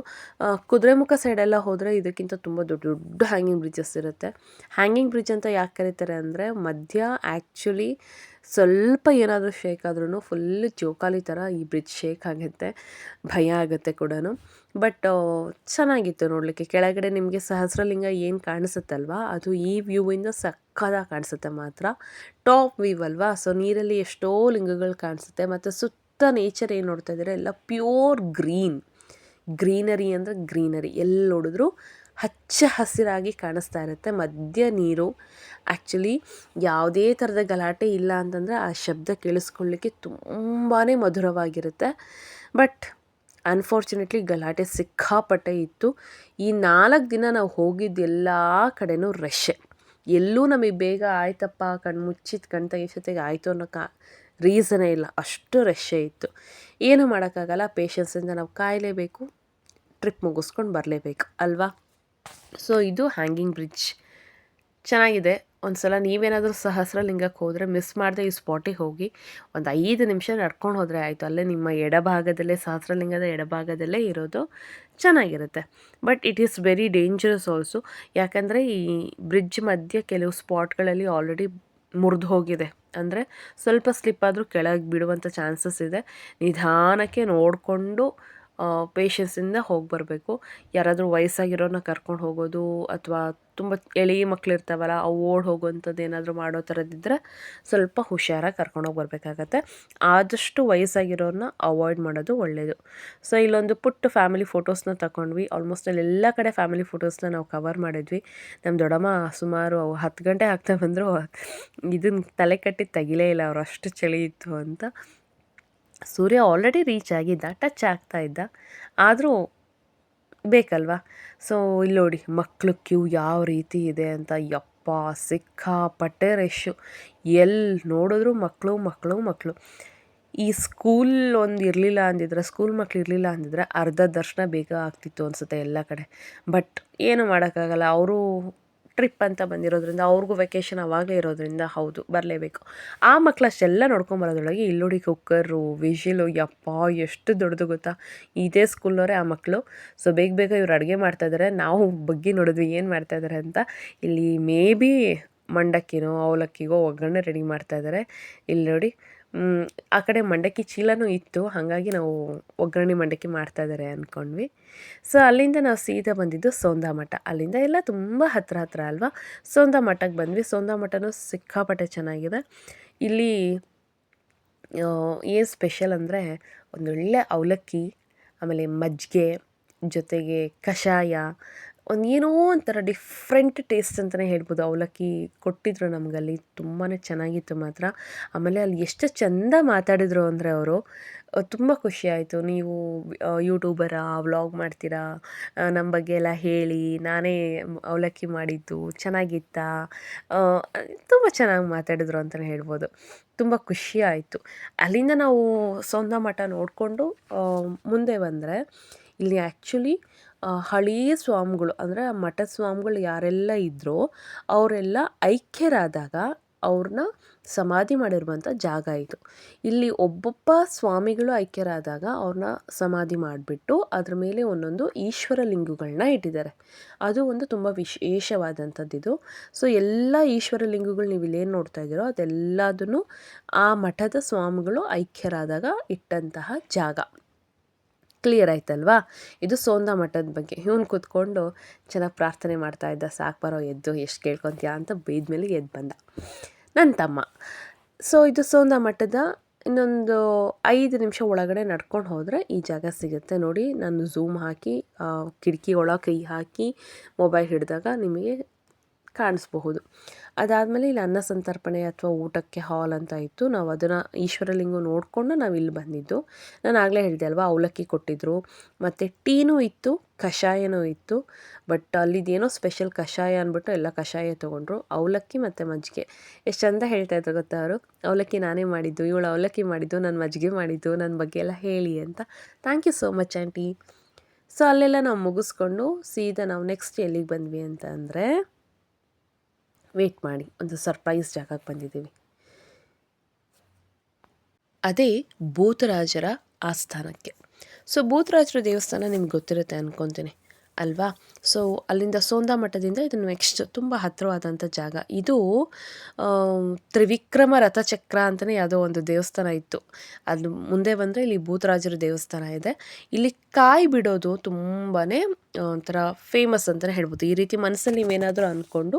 ಕುದುರೆಮುಖ ಸೈಡೆಲ್ಲ ಹೋದರೆ ಇದಕ್ಕಿಂತ ತುಂಬ ದೊಡ್ಡ ಹ್ಯಾಂಗಿಂಗ್ ಬ್ರಿಡ್ಜಸ್ ಇರುತ್ತೆ. ಹ್ಯಾಂಗಿಂಗ್ ಬ್ರಿಡ್ಜ್ ಅಂತ ಯಾಕೆ ಕರೀತಾರೆ ಅಂದರೆ ಮಧ್ಯ ಆ್ಯಕ್ಚುಲಿ ಸ್ವಲ್ಪ ಏನಾದರೂ ಶೇಕ್ ಆದ್ರೂ ಫುಲ್ಲು ಜೋಕಾಲಿ ಥರ ಈ ಬ್ರಿಡ್ಜ್ ಶೇಕ್ ಆಗುತ್ತೆ, ಭಯ ಆಗುತ್ತೆ ಕೂಡ. ಬಟ್ ಚೆನ್ನಾಗಿತ್ತು ನೋಡಲಿಕ್ಕೆ. ಕೆಳಗಡೆ ನಿಮಗೆ ಸಹಸ್ರಲಿಂಗ ಏನು ಕಾಣಿಸುತ್ತಲ್ವಾ, ಅದು ಈ ವ್ಯೂವಿಂದ ಸಕ್ಕತ್ತಾಗಿ ಕಾಣಿಸುತ್ತೆ ಮಾತ್ರ. ಟಾಪ್ ವ್ಯೂ ಅಲ್ವಾ, ಸೊ ನೀರಲ್ಲಿ ಎಷ್ಟೋ ಲಿಂಗಗಳು ಕಾಣಿಸುತ್ತೆ. ಮತ್ತು ಸುತ್ತ ನೇಚರ್ ಏನು ನೋಡ್ತಾ ಇದ್ದಾರೆ ಎಲ್ಲ ಪ್ಯೂರ್ ಗ್ರೀನರಿ ಅಂದರೆ ಗ್ರೀನರಿ, ಎಲ್ಲಿ ನೋಡಿದ್ರೂ ಹಚ್ಚ ಹಸಿರಾಗಿ ಕಾಣಿಸ್ತಾ ಇರುತ್ತೆ. ಮಧ್ಯ ನೀರು, ಆ್ಯಕ್ಚುಲಿ ಯಾವುದೇ ಥರದ ಗಲಾಟೆ ಇಲ್ಲ ಅಂತಂದರೆ ಆ ಶಬ್ದ ಕೇಳಿಸ್ಕೊಳ್ಳಿಕ್ಕೆ ತುಂಬಾ ಮಧುರವಾಗಿರುತ್ತೆ. ಬಟ್ ಅನ್ಫಾರ್ಚುನೇಟ್ಲಿ ಗಲಾಟೆ ಸಿಕ್ಕಾಪಟ್ಟೆ ಇತ್ತು. ಈ 4 ದಿನ ನಾವು ಹೋಗಿದ್ದು ಎಲ್ಲ ಕಡೆನೂ ರಶ್ಶೆ. ಎಲ್ಲೂ ನಮಗೆ ಬೇಗ ಆಯ್ತಪ್ಪ ಕಣ್ಮುಚ್ಚಿದ ಕಣ್ ತೆಗಿಸೋತ್ತಿಗೆ ಆಯಿತು ಅನ್ನೋ ರೀಸನೇ ಇಲ್ಲ, ಅಷ್ಟು ರಶ್ಶೆ ಇತ್ತು. ಏನು ಮಾಡೋಕ್ಕಾಗಲ್ಲ, ಪೇಷನ್ಸಿಂದ ನಾವು ಕಾಯಲೇಬೇಕು, ಟ್ರಿಪ್ ಮುಗಿಸ್ಕೊಂಡು ಬರಲೇಬೇಕು ಅಲ್ವಾ. ಸೊ ಇದು ಹ್ಯಾಂಗಿಂಗ್ ಬ್ರಿಡ್ಜ್ ಚೆನ್ನಾಗಿದೆ. ಒಂದು ಸಲ ನೀವೇನಾದರೂ ಸಹಸ್ರಲಿಂಗಕ್ಕೆ ಹೋದರೆ ಮಿಸ್ ಮಾಡದೆ ಈ ಸ್ಪಾಟಿಗೆ ಹೋಗಿ ಒಂದು 5 ನಿಮಿಷ ನಡ್ಕೊಂಡು ಹೋದರೆ ಆಯಿತು. ಅಲ್ಲೇ ನಿಮ್ಮ ಎಡಭಾಗದಲ್ಲೇ, ಸಹಸ್ರಲಿಂಗದ ಎಡಭಾಗದಲ್ಲೇ ಇರೋದು, ಚೆನ್ನಾಗಿರುತ್ತೆ. But it is very dangerous also. ಯಾಕಂದರೆ ಈ ಬ್ರಿಡ್ಜ್ ಮಧ್ಯೆ ಕೆಲವು ಸ್ಪಾಟ್ಗಳಲ್ಲಿ ಆಲ್ರೆಡಿ ಮುರಿದು ಹೋಗಿದೆ. ಅಂದರೆ ಸ್ವಲ್ಪ ಸ್ಲಿಪ್ ಆದರೂ ಕೆಳಗೆ ಬಿಡುವಂಥ ಚಾನ್ಸಸ್ ಇದೆ. ನಿಧಾನಕ್ಕೆ ನೋಡಿಕೊಂಡು ಪೇಷನ್ಸಿಂದ ಹೋಗಿ ಬರಬೇಕು. ಯಾರಾದರೂ ವಯಸ್ಸಾಗಿರೋರನ್ನ ಕರ್ಕೊಂಡು ಹೋಗೋದು ಅಥವಾ ತುಂಬ ಎಳೆಯ ಮಕ್ಕಳಿರ್ತಾವಲ್ಲ, ಅವು ಓಡಿ ಹೋಗುವಂಥದ್ದು ಏನಾದರೂ ಮಾಡೋ ಥರದ್ದಿದ್ದರೆ ಸ್ವಲ್ಪ ಹುಷಾರಾಗಿ ಕರ್ಕೊಂಡೋಗಿ ಬರಬೇಕಾಗತ್ತೆ. ಆದಷ್ಟು ವಯಸ್ಸಾಗಿರೋರನ್ನ ಅವಾಯ್ಡ್ ಮಾಡೋದು ಒಳ್ಳೆಯದು. ಸೊ ಇಲ್ಲೊಂದು ಪುಟ್ಟ ಫ್ಯಾಮಿಲಿ ಫೋಟೋಸ್ನ ತಗೊಂಡ್ವಿ. ಆಲ್ಮೋಸ್ಟ್ ಎಲ್ಲ ಕಡೆ ಫ್ಯಾಮಿಲಿ ಫೋಟೋಸ್ನ ನಾವು ಕವರ್ ಮಾಡಿದ್ವಿ. ನಮ್ಮ ದೊಡ್ಡಮ್ಮ ಸುಮಾರು 10 ಗಂಟೆ ಆಗ್ತಾ ಬಂದರು, ಇದನ್ನು ತಲೆ ಕಟ್ಟಿ ತೆಗಿಲೇ ಇಲ್ಲ, ಅವರು ಅಷ್ಟು ಚಳಿ ಇತ್ತು ಅಂತ. ಸೂರ್ಯ ಆಲ್ರೆಡಿ ರೀಚ್ ಆಗಿದ್ದ, ಟಚ್ ಆಗ್ತಾ ಇದ್ದ, ಆದರೂ ಬೇಕಲ್ವಾ. ಸೊ ಇಲ್ಲಿ ನೋಡಿ ಮಕ್ಕಳು ಕ್ಯೂ ಯಾವ ರೀತಿ ಇದೆ ಅಂತ. ಯಪ್ಪ ಸಿಕ್ಕಾಪಟ್ಟೆ ರಶ್ಶು, ಎಲ್ಲಿ ನೋಡಿದ್ರು ಮಕ್ಕಳು. ಈ ಸ್ಕೂಲ್ ಒಂದು ಇರಲಿಲ್ಲ ಅಂದಿದ್ರೆ, ಸ್ಕೂಲ್ ಮಕ್ಳು ಇರಲಿಲ್ಲ ಅಂದಿದ್ರೆ ಅರ್ಧ ದರ್ಶನ ಬೇಗ ಆಗ್ತಿತ್ತು ಅನಿಸುತ್ತೆ ಎಲ್ಲ ಕಡೆ. ಬಟ್ ಏನು ಮಾಡೋಕ್ಕಾಗಲ್ಲ, ಅವರು ಟ್ರಿಪ್ ಅಂತ ಬಂದಿರೋದ್ರಿಂದ, ಅವ್ರಿಗೂ ವೆಕೇಷನ್ ಆವಾಗಲೇ ಇರೋದ್ರಿಂದ ಹೌದು ಬರಲೇಬೇಕು. ಆ ಮಕ್ಳು ಅಷ್ಟೆಲ್ಲ ನೋಡ್ಕೊಂಬರೋದ್ರೊಳಗೆ ಇಲ್ಲಿ ನೋಡಿ ಕುಕ್ಕರು, ವಿಶಿಲು, ಯಪ್ಪ ಎಷ್ಟು ದೊಡ್ಡದು ಗೊತ್ತಾ. ಇದೇ ಸ್ಕೂಲ್ನವರೇ ಆ ಮಕ್ಕಳು. ಸೊ ಬೇಗ ಇವ್ರು ಅಡುಗೆ ಮಾಡ್ತಾಯಿದ್ದಾರೆ. ನಾವು ಬಗ್ಗಿ ನೋಡಿದ್ವಿ ಏನು ಮಾಡ್ತಾಯಿದ್ದಾರೆ ಅಂತ. ಇಲ್ಲಿ ಮೇ ಬಿ ಮಂಡಕ್ಕಿನೋ ಅವಲಕ್ಕಿಗೋ ಒಗ್ಗರಣೆ ರೆಡಿ ಮಾಡ್ತಾಯಿದ್ದಾರೆ. ಇಲ್ಲಿ ನೋಡಿ ಆ ಕಡೆ ಮಂಡಕ್ಕಿ ಚೀಲನೂ ಇತ್ತು, ಹಾಗಾಗಿ ನಾವು ಒಗ್ಗರಣೆ ಮಂಡಕ್ಕಿ ಮಾಡ್ತಾಯಿದ್ದಾರೆ ಅಂದ್ಕೊಂಡ್ವಿ. ಸೊ ಅಲ್ಲಿಂದ ನಾವು ಸೀದಾ ಬಂದಿದ್ದು ಸೋಂದಾ ಮಠ. ಅಲ್ಲಿಂದ ಎಲ್ಲ ತುಂಬ ಹತ್ರ ಅಲ್ವಾ. ಸೋಂದಾ ಮಠಕ್ಕೆ ಬಂದ್ವಿ. ಸೋಂದಾ ಮಠನೂ ಸಿಕ್ಕಾಪಟ್ಟೆ ಚೆನ್ನಾಗಿದೆ. ಇಲ್ಲಿ ಏನು ಸ್ಪೆಷಲ್ ಅಂದರೆ ಒಂದೊಳ್ಳೆ ಅವಲಕ್ಕಿ, ಆಮೇಲೆ ಮಜ್ಜಿಗೆ, ಜೊತೆಗೆ ಕಷಾಯ, ಏನೋ ಒಂಥರ ಡಿಫ್ರೆಂಟ್ ಟೇಸ್ಟ್ ಅಂತಲೇ ಹೇಳ್ಬೋದು. ಅವಲಕ್ಕಿ ಕೊಟ್ಟಿದ್ರು ನಮಗಲ್ಲಿ, ತುಂಬಾ ಚೆನ್ನಾಗಿತ್ತು ಮಾತ್ರ. ಆಮೇಲೆ ಅಲ್ಲಿ ಎಷ್ಟು ಚೆಂದ ಮಾತಾಡಿದರು ಅಂದರೆ ಅವರು, ತುಂಬ ಖುಷಿಯಾಯಿತು. ನೀವು ಯೂಟ್ಯೂಬರಾ, ವ್ಲಾಗ್ ಮಾಡ್ತೀರಾ, ನಮ್ಮ ಬಗ್ಗೆ ಎಲ್ಲ ಹೇಳಿ, ನಾನೇ ಅವಲಕ್ಕಿ ಮಾಡಿದ್ದು ಚೆನ್ನಾಗಿತ್ತಾ, ತುಂಬ ಚೆನ್ನಾಗಿ ಮಾತಾಡಿದ್ರು ಅಂತಲೇ ಹೇಳ್ಬೋದು. ತುಂಬ ಖುಷಿ ಆಯಿತು. ಅಲ್ಲಿಂದ ನಾವು ಸೋಂದಾ ಮಠ ನೋಡಿಕೊಂಡು ಮುಂದೆ ಬಂದರೆ, ಇಲ್ಲಿ ಆ್ಯಕ್ಚುಲಿ ಹಳೆಯ ಸ್ವಾಮಿಗಳು ಅಂದರೆ ಮಠದ ಸ್ವಾಮಿಗಳು ಯಾರೆಲ್ಲ ಇದ್ದರೋ ಅವರೆಲ್ಲ ಐಕ್ಯರಾದಾಗ ಅವ್ರನ್ನ ಸಮಾಧಿ ಮಾಡಿರುವಂಥ ಜಾಗ ಇದು. ಇಲ್ಲಿ ಒಬ್ಬೊಬ್ಬ ಸ್ವಾಮಿಗಳು ಐಕ್ಯರಾದಾಗ ಅವ್ರನ್ನ ಸಮಾಧಿ ಮಾಡಿಬಿಟ್ಟು ಅದ್ರ ಮೇಲೆ ಒಂದೊಂದು ಈಶ್ವರ ಲಿಂಗಗಳನ್ನ ಇಟ್ಟಿದ್ದಾರೆ. ಅದು ಒಂದು ತುಂಬ ವಿಶೇಷವಾದಂಥದ್ದಿದು. ಸೊ ಎಲ್ಲ ಈಶ್ವರ ಲಿಂಗಗಳು ನೀವು ಇಲ್ಲೇನು ನೋಡ್ತಾ ಇದ್ದೀರೋ ಅದೆಲ್ಲದನ್ನು ಆ ಮಠದ ಸ್ವಾಮಿಗಳು ಐಕ್ಯರಾದಾಗ ಇಟ್ಟಂತಹ ಜಾಗ. ಕ್ಲಿಯರ್ ಆಯ್ತಲ್ವಾ. ಇದು ಸೋಂದಾ ಮಠದ ಬಗ್ಗೆ. ಇವನು ಕೂತ್ಕೊಂಡು ಚೆನ್ನಾಗಿ ಪ್ರಾರ್ಥನೆ ಮಾಡ್ತಾ ಇದ್ದ, ಸಾಕು ಬರೋ ಎದ್ದು, ಎಷ್ಟು ಕೇಳ್ಕೊತೀಯ ಅಂತ ಬೈದ್ಮೇಲೆ ಎದ್ದು ಬಂದ ನನ್ನ ತಮ್ಮ. ಸೊ ಇದು ಸೋಂದಾ ಮಠದ ಇನ್ನೊಂದು 5 ನಿಮಿಷ ಒಳಗಡೆ ನಡ್ಕೊಂಡು ಹೋದರೆ ಈ ಜಾಗ ಸಿಗುತ್ತೆ. ನೋಡಿ, ನಾನು ಝೂಮ್ ಹಾಕಿ ಕಿಟಕಿ ಒಳಗೆ ಕೈ ಹಾಕಿ ಮೊಬೈಲ್ ಹಿಡಿದಾಗ ನಿಮಗೆ ಕಾಣಿಸ್ಬಹುದು. ಅದಾದಮೇಲೆ ಇಲ್ಲಿ ಅನ್ನ ಸಂತರ್ಪಣೆ ಅಥವಾ ಊಟಕ್ಕೆ ಹಾಲ್ ಅಂತ ಇತ್ತು. ನಾವು ಅದನ್ನು ಈಶ್ವರಲಿಂಗ ನೋಡಿಕೊಂಡು ನಾವು ಇಲ್ಲಿ ಬಂದಿದ್ದು. ನಾನು ಆಗಲೇ ಹೇಳಿದೆ ಅಲ್ವಾ, ಅವಲಕ್ಕಿ ಕೊಟ್ಟಿದ್ದರು, ಮತ್ತು ಟೀನೂ ಇತ್ತು, ಕಷಾಯನೂ ಇತ್ತು. ಬಟ್ ಅಲ್ಲಿದ್ದೇನೋ ಸ್ಪೆಷಲ್ ಕಷಾಯ ಅಂದ್ಬಿಟ್ಟು ಎಲ್ಲ ಕಷಾಯ ತೊಗೊಂಡ್ರು. ಅವಲಕ್ಕಿ ಮತ್ತು ಮಜ್ಜಿಗೆ ಎಷ್ಟು ಚಂದ ಹೇಳ್ತಾಯಿದ್ರು ಗೊತ್ತಾ ಅವರು. ಅವಲಕ್ಕಿ ನಾನೇ ಮಾಡಿದ್ದು, ಇವಳು ಅವಲಕ್ಕಿ ಮಾಡಿದ್ದು, ನಾನು ಮಜ್ಜಿಗೆ ಮಾಡಿದ್ದು, ನನ್ನ ಬಗ್ಗೆ ಎಲ್ಲ ಹೇಳಿ ಅಂತ. Thank you so much aunty. So ಅಲ್ಲೆಲ್ಲ ನಾವು ಮುಗಿಸ್ಕೊಂಡು ಸೀದಾ ನಾವು ನೆಕ್ಸ್ಟ್ ಎಲ್ಲಿಗೆ ಬಂದ್ವಿ ಅಂತ ಅಂದರೆ, ವೇಟ್ ಮಾಡಿ, ಒಂದು ಸರ್ಪ್ರೈಸ್ ಜಾಗಕ್ಕೆ ಬಂದಿದ್ದೀವಿ. ಅದೇ ಭೂತರಾಜರ ಆಸ್ಥಾನಕ್ಕೆ. ಸೊ ಭೂತರಾಜರ ದೇವಸ್ಥಾನ ನಿಮ್ಗೆ ಗೊತ್ತಿರುತ್ತೆ ಅಂದ್ಕೊತೀನಿ. ಅಲ್ವಾ. ಸೊ ಅಲ್ಲಿಂದ ಸೋಂದಾ ಮಠದಿಂದ ಇದು ನೆಕ್ಸ್ಟ್ ತುಂಬ ಹತ್ತಿರವಾದಂಥ ಜಾಗ. ಇದು ತ್ರಿವಿಕ್ರಮ ರಥಚಕ್ರ ಅಂತಲೇ ಯಾವುದೋ ಒಂದು ದೇವಸ್ಥಾನ ಇತ್ತು. ಅದು ಮುಂದೆ ಬಂದರೆ ಇಲ್ಲಿ ಭೂತರಾಜರ ದೇವಸ್ಥಾನ ಇದೆ. ಇಲ್ಲಿ ಕಾಯಿ ಬಿಡೋದು ತುಂಬಾ ಒಂಥರ ಫೇಮಸ್ ಅಂತಲೇ ಹೇಳ್ಬೋದು. ಈ ರೀತಿ ಮನಸ್ಸಲ್ಲಿ ನೀವೇನಾದರೂ ಅಂದ್ಕೊಂಡು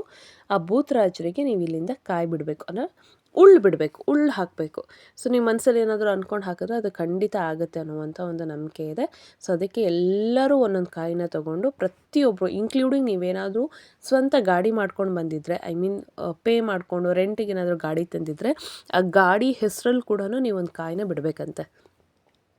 ಆ ಭೂತರಾಜರಿಗೆ ನೀವು ಇಲ್ಲಿಂದ ಕಾಯಿ ಬಿಡಬೇಕು, ಅಂದರೆ ಉಳ್ಳು ಬಿಡಬೇಕು, ಉಳ್ಳು ಹಾಕಬೇಕು. ಸೊ ನೀವು ಮನಸ್ಸಲ್ಲಿ ಏನಾದರೂ ಅಂದ್ಕೊಂಡು ಹಾಕಿದ್ರೆ ಅದು ಖಂಡಿತ ಆಗುತ್ತೆ ಅನ್ನುವಂಥ ಒಂದು ನಂಬಿಕೆ ಇದೆ. ಸೊ ಅದಕ್ಕೆ ಎಲ್ಲರೂ ಒಂದೊಂದು ಕಾಯಿನ ತೊಗೊಂಡು ಪ್ರತಿಯೊಬ್ಬರು, ಇನ್ಕ್ಲೂಡಿಂಗ್ ನೀವೇನಾದರೂ ಸ್ವಂತ ಗಾಡಿ ಮಾಡ್ಕೊಂಡು ಬಂದಿದ್ದರೆ, ಐ ಮೀನ್ ಪೇ ಮಾಡಿಕೊಂಡು ರೆಂಟಿಗೆ ಏನಾದರೂ ಗಾಡಿ ತಂದಿದ್ದರೆ ಆ ಗಾಡಿ ಹೆಸರಲ್ಲಿ ಕೂಡ ನೀವು ಒಂದು ಕಾಯಿನ ಬಿಡಬೇಕಂತೆ.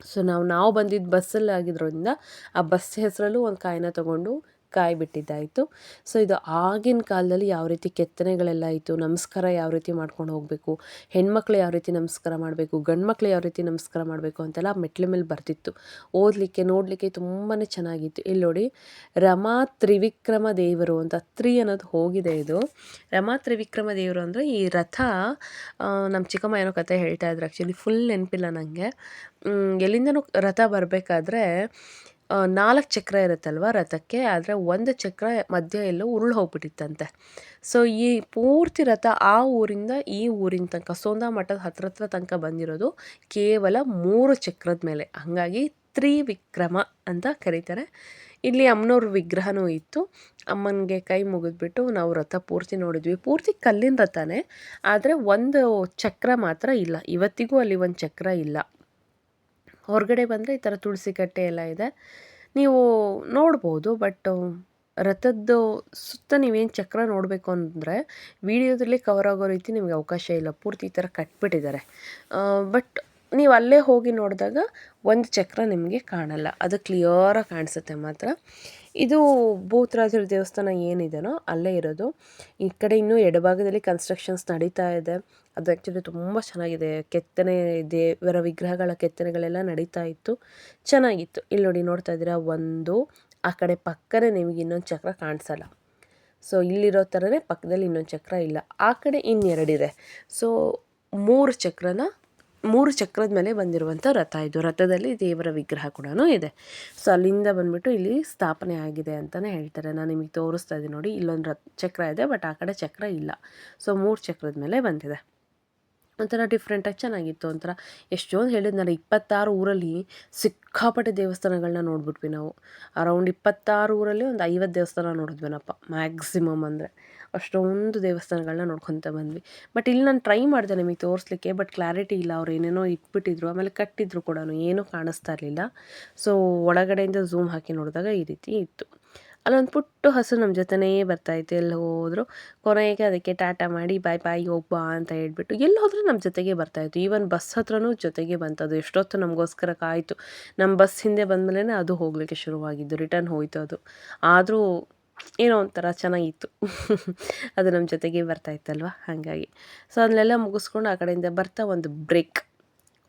ಸೊ ನಾವು ಬಂದಿದ್ದು ಬಸ್ಸಲ್ಲಿ ಆಗಿರೋದ್ರಿಂದ ಆ ಬಸ್ ಹೆಸರಲ್ಲೂ ಒಂದು ಕಾಯಿನ ತೊಗೊಂಡು ಕಾಯಿ ಬಿಟ್ಟಿದ್ದಾಯಿತು. ಸೊ ಇದು ಆಗಿನ ಕಾಲದಲ್ಲಿ ಯಾವ ರೀತಿ ಕೆತ್ತನೆಗಳೆಲ್ಲ ಇತ್ತು, ನಮಸ್ಕಾರ ಯಾವ ರೀತಿ ಮಾಡ್ಕೊಂಡು ಹೋಗಬೇಕು, ಹೆಣ್ಮಕ್ಳು ಯಾವ ರೀತಿ ನಮಸ್ಕಾರ ಮಾಡಬೇಕು, ಗಂಡು ಮಕ್ಳು ಯಾವ ರೀತಿ ನಮಸ್ಕಾರ ಮಾಡಬೇಕು ಅಂತೆಲ್ಲ ಮೆಟ್ಲ ಮೇಲೆ ಬರ್ತಿತ್ತು. ಓದಲಿಕ್ಕೆ ನೋಡಲಿಕ್ಕೆ ತುಂಬಾ ಚೆನ್ನಾಗಿತ್ತು. ಇಲ್ಲಿ ನೋಡಿ, ರಮಾ ತ್ರಿವಿಕ್ರಮ ದೇವರು ಅಂತ ಅನ್ನೋದು ಹೋಗಿದೆ. ಇದು ರಮಾ ತ್ರಿವಿಕ್ರಮ ದೇವರು ಅಂದರೆ ಈ ರಥ, ನಮ್ಮ ಚಿಕ್ಕಮ್ಮ ಏನೋ ಕತೆ ಹೇಳ್ತಾ ಇದ್ರು, ಆ್ಯಕ್ಚುಲಿ ಫುಲ್ ನೆನಪಿಲ್ಲ ನನಗೆ. ಎಲ್ಲಿಂದನೂ ರಥ ಬರಬೇಕಾದ್ರೆ 4 ಚಕ್ರ ಇರುತ್ತಲ್ವ ರಥಕ್ಕೆ, ಆದರೆ ಒಂದು ಚಕ್ರ ಮಧ್ಯ ಎಲ್ಲೋ ಉರುಳು ಹೋಗ್ಬಿಟ್ಟಿತ್ತಂತೆ. ಸೊ ಈ ಪೂರ್ತಿ ರಥ ಆ ಊರಿಂದ ಈ ಊರಿನ ತನಕ ಸೋಂದಾ ಮಠದ ಹತ್ರ ತನಕ ಬಂದಿರೋದು ಕೇವಲ 3 ಚಕ್ರದ ಮೇಲೆ. ಹಾಗಾಗಿ ತ್ರಿವಿಕ್ರಮ ಅಂತ ಕರೀತಾರೆ. ಇಲ್ಲಿ ಅಮ್ಮನವ್ರ ವಿಗ್ರಹನೂ ಇತ್ತು. ಅಮ್ಮನಿಗೆ ಕೈ ಮುಗಿದ್ಬಿಟ್ಟು ನಾವು ರಥ ಪೂರ್ತಿ ನೋಡಿದ್ವಿ. ಪೂರ್ತಿ ಕಲ್ಲಿನ ರಥನೇ, ಆದರೆ ಒಂದು ಚಕ್ರ ಮಾತ್ರ ಇಲ್ಲ. ಇವತ್ತಿಗೂ ಅಲ್ಲಿ ಒಂದು ಚಕ್ರ ಇಲ್ಲ. ಹೊರಗಡೆ ಬಂದರೆ ಈ ಥರ ತುಳಸಿ ಕಟ್ಟೆ ಎಲ್ಲ ಇದೆ, ನೀವು ನೋಡ್ಬೋದು. ಬಟ್ ರಥದ್ದು ಸುತ್ತ ನೀವೇನು ಚಕ್ರ ನೋಡಬೇಕು ಅಂದರೆ ವಿಡಿಯೋದಲ್ಲಿ ಕವರ್ ಆಗೋ ರೀತಿ ನಿಮಗೆ ಅವಕಾಶ ಇಲ್ಲ. ಪೂರ್ತಿ ಈ ಥರ ಕಟ್ಬಿಟ್ಟಿದ್ದಾರೆ. ಬಟ್ ನೀವು ಅಲ್ಲೇ ಹೋಗಿ ನೋಡಿದಾಗ ಒಂದು ಚಕ್ರ ನಿಮಗೆ ಕಾಣಲ್ಲ, ಅದು ಕ್ಲಿಯರಾಗಿ ಕಾಣಿಸುತ್ತೆ ಮಾತ್ರ. ಇದು ಭೂತರಾಜರ ದೇವಸ್ಥಾನ ಏನಿದೆನೋ ಅಲ್ಲೇ ಇರೋದು. ಈ ಕಡೆ ಇನ್ನೂ ಎಡಭಾಗದಲ್ಲಿ ಕನ್ಸ್ಟ್ರಕ್ಷನ್ಸ್ ನಡೀತಾ ಇದೆ. ಅದು ಆ್ಯಕ್ಚುಲಿ ತುಂಬ ಚೆನ್ನಾಗಿದೆ. ಕೆತ್ತನೆ, ದೇವರ ವಿಗ್ರಹಗಳ ಕೆತ್ತನೆಗಳೆಲ್ಲ ನಡೀತಾ ಇತ್ತು, ಚೆನ್ನಾಗಿತ್ತು. ಇಲ್ಲಿ ನೋಡಿ, ನೋಡ್ತಾ ಇದ್ದೀರಾ, ಒಂದು ಆ ಕಡೆ ಪಕ್ಕನೇ ನಿಮಗೆ ಇನ್ನೊಂದು ಚಕ್ರ ಕಾಣಿಸಲ್ಲ. ಸೊ ಇಲ್ಲಿರೋ ಥರನೇ ಪಕ್ಕದಲ್ಲಿ ಇನ್ನೊಂದು ಚಕ್ರ ಇಲ್ಲ, ಆ ಕಡೆ ಇನ್ನೆರಡಿದೆ. ಸೊ 3 ಚಕ್ರದ ಮೇಲೆ ಬಂದಿರುವಂಥ ರಥ ಇದು. ರಥದಲ್ಲಿ ದೇವರ ವಿಗ್ರಹ ಕೂಡ ಇದೆ. ಸೊ ಅಲ್ಲಿಂದ ಬಂದುಬಿಟ್ಟು ಇಲ್ಲಿ ಸ್ಥಾಪನೆ ಆಗಿದೆ ಅಂತಲೇ ಹೇಳ್ತಾರೆ. ನಾನು ನಿಮಗೆ ತೋರಿಸ್ತಾ ಇದ್ದೀನಿ ನೋಡಿ, ಇಲ್ಲೊಂದು ಚಕ್ರ ಇದೆ, ಬಟ್ ಆ ಕಡೆ ಚಕ್ರ ಇಲ್ಲ. ಸೊ 3 ಚಕ್ರದ ಮೇಲೆ ಬಂದಿದೆ. ಒಂಥರ ಡಿಫ್ರೆಂಟಾಗಿ ಚೆನ್ನಾಗಿತ್ತು. ಒಂಥರ ಎಷ್ಟೊಂದು ಹೇಳಿದ್ನಲ್ಲ, 26 ಊರಲ್ಲಿ ಸಿಕ್ಕಾಪಟ್ಟೆ ದೇವಸ್ಥಾನಗಳನ್ನ ನೋಡ್ಬಿಟ್ವಿ ನಾವು. ಅರೌಂಡ್ 26 ಊರಲ್ಲಿ ಒಂದು 50 ದೇವಸ್ಥಾನ ನೋಡಿದ್ವೇನಪ್ಪ ಮ್ಯಾಕ್ಸಿಮಮ್. ಅಂದರೆ ಅಷ್ಟೊಂದು ದೇವಸ್ಥಾನಗಳನ್ನ ನೋಡ್ಕೊತ ಬಂದ್ವಿ. ಬಟ್ ಇಲ್ಲಿ ನಾನು ಟ್ರೈ ಮಾಡಿದೆ ನಿಮಗೆ ತೋರಿಸ್ಲಿಕ್ಕೆ, ಬಟ್ ಕ್ಲಾರಿಟಿ ಇಲ್ಲ. ಅವ್ರು ಏನೇನೋ ಇಟ್ಬಿಟ್ಟಿದ್ರು, ಆಮೇಲೆ ಕಟ್ಟಿದ್ರು ಕೂಡ, ಏನೂ ಕಾಣಿಸ್ತಾ ಇರಲಿಲ್ಲ. ಸೊ ಒಳಗಡೆಯಿಂದ ಝೂಮ್ ಹಾಕಿ ನೋಡಿದಾಗ ಈ ರೀತಿ ಇತ್ತು. ಅಲ್ಲೊಂದು ಪುಟ್ಟು ಹಸು ನಮ್ಮ ಜೊತೆನೇ ಬರ್ತಾಯಿತ್ತು. ಎಲ್ಲಿ ಹೋದರೂ ಕೊನೆಗೆ ಅದಕ್ಕೆ ಟಾಟಾ ಮಾಡಿ ಬಾಯ್ ಬಾಯ್ ಹೋಗ್ಬಾ ಅಂತ ಹೇಳ್ಬಿಟ್ಟು ಎಲ್ಲಿ ಹೋದರೂ ನಮ್ಮ ಜೊತೆಗೆ ಬರ್ತಾಯಿತ್ತು. ಈವನ್ ಬಸ್ ಹತ್ರನೂ ಜೊತೆಗೆ ಬಂತದು. ಎಷ್ಟೊತ್ತು ನಮಗೋಸ್ಕರ ಕಾಯಿತು. ನಮ್ಮ ಬಸ್ ಹಿಂದೆ ಬಂದಮೇಲೆ ಅದು ಹೋಗಲಿಕ್ಕೆ ಶುರುವಾಗಿದ್ದು, ರಿಟರ್ನ್ ಹೋಯಿತು ಅದು. ಆದರೂ ಏನೋ ಒಂಥರ ಚೆನ್ನಾಗಿತ್ತು. ಅದು ನಮ್ಮ ಜೊತೆಗೆ ಬರ್ತಾಯಿತ್ತಲ್ವ, ಹಾಗಾಗಿ. ಸೊ ಅದನ್ನೆಲ್ಲ ಮುಗಿಸ್ಕೊಂಡು ಆ ಕಡೆಯಿಂದ ಬರ್ತಾ ಒಂದು ಬ್ರೇಕ್,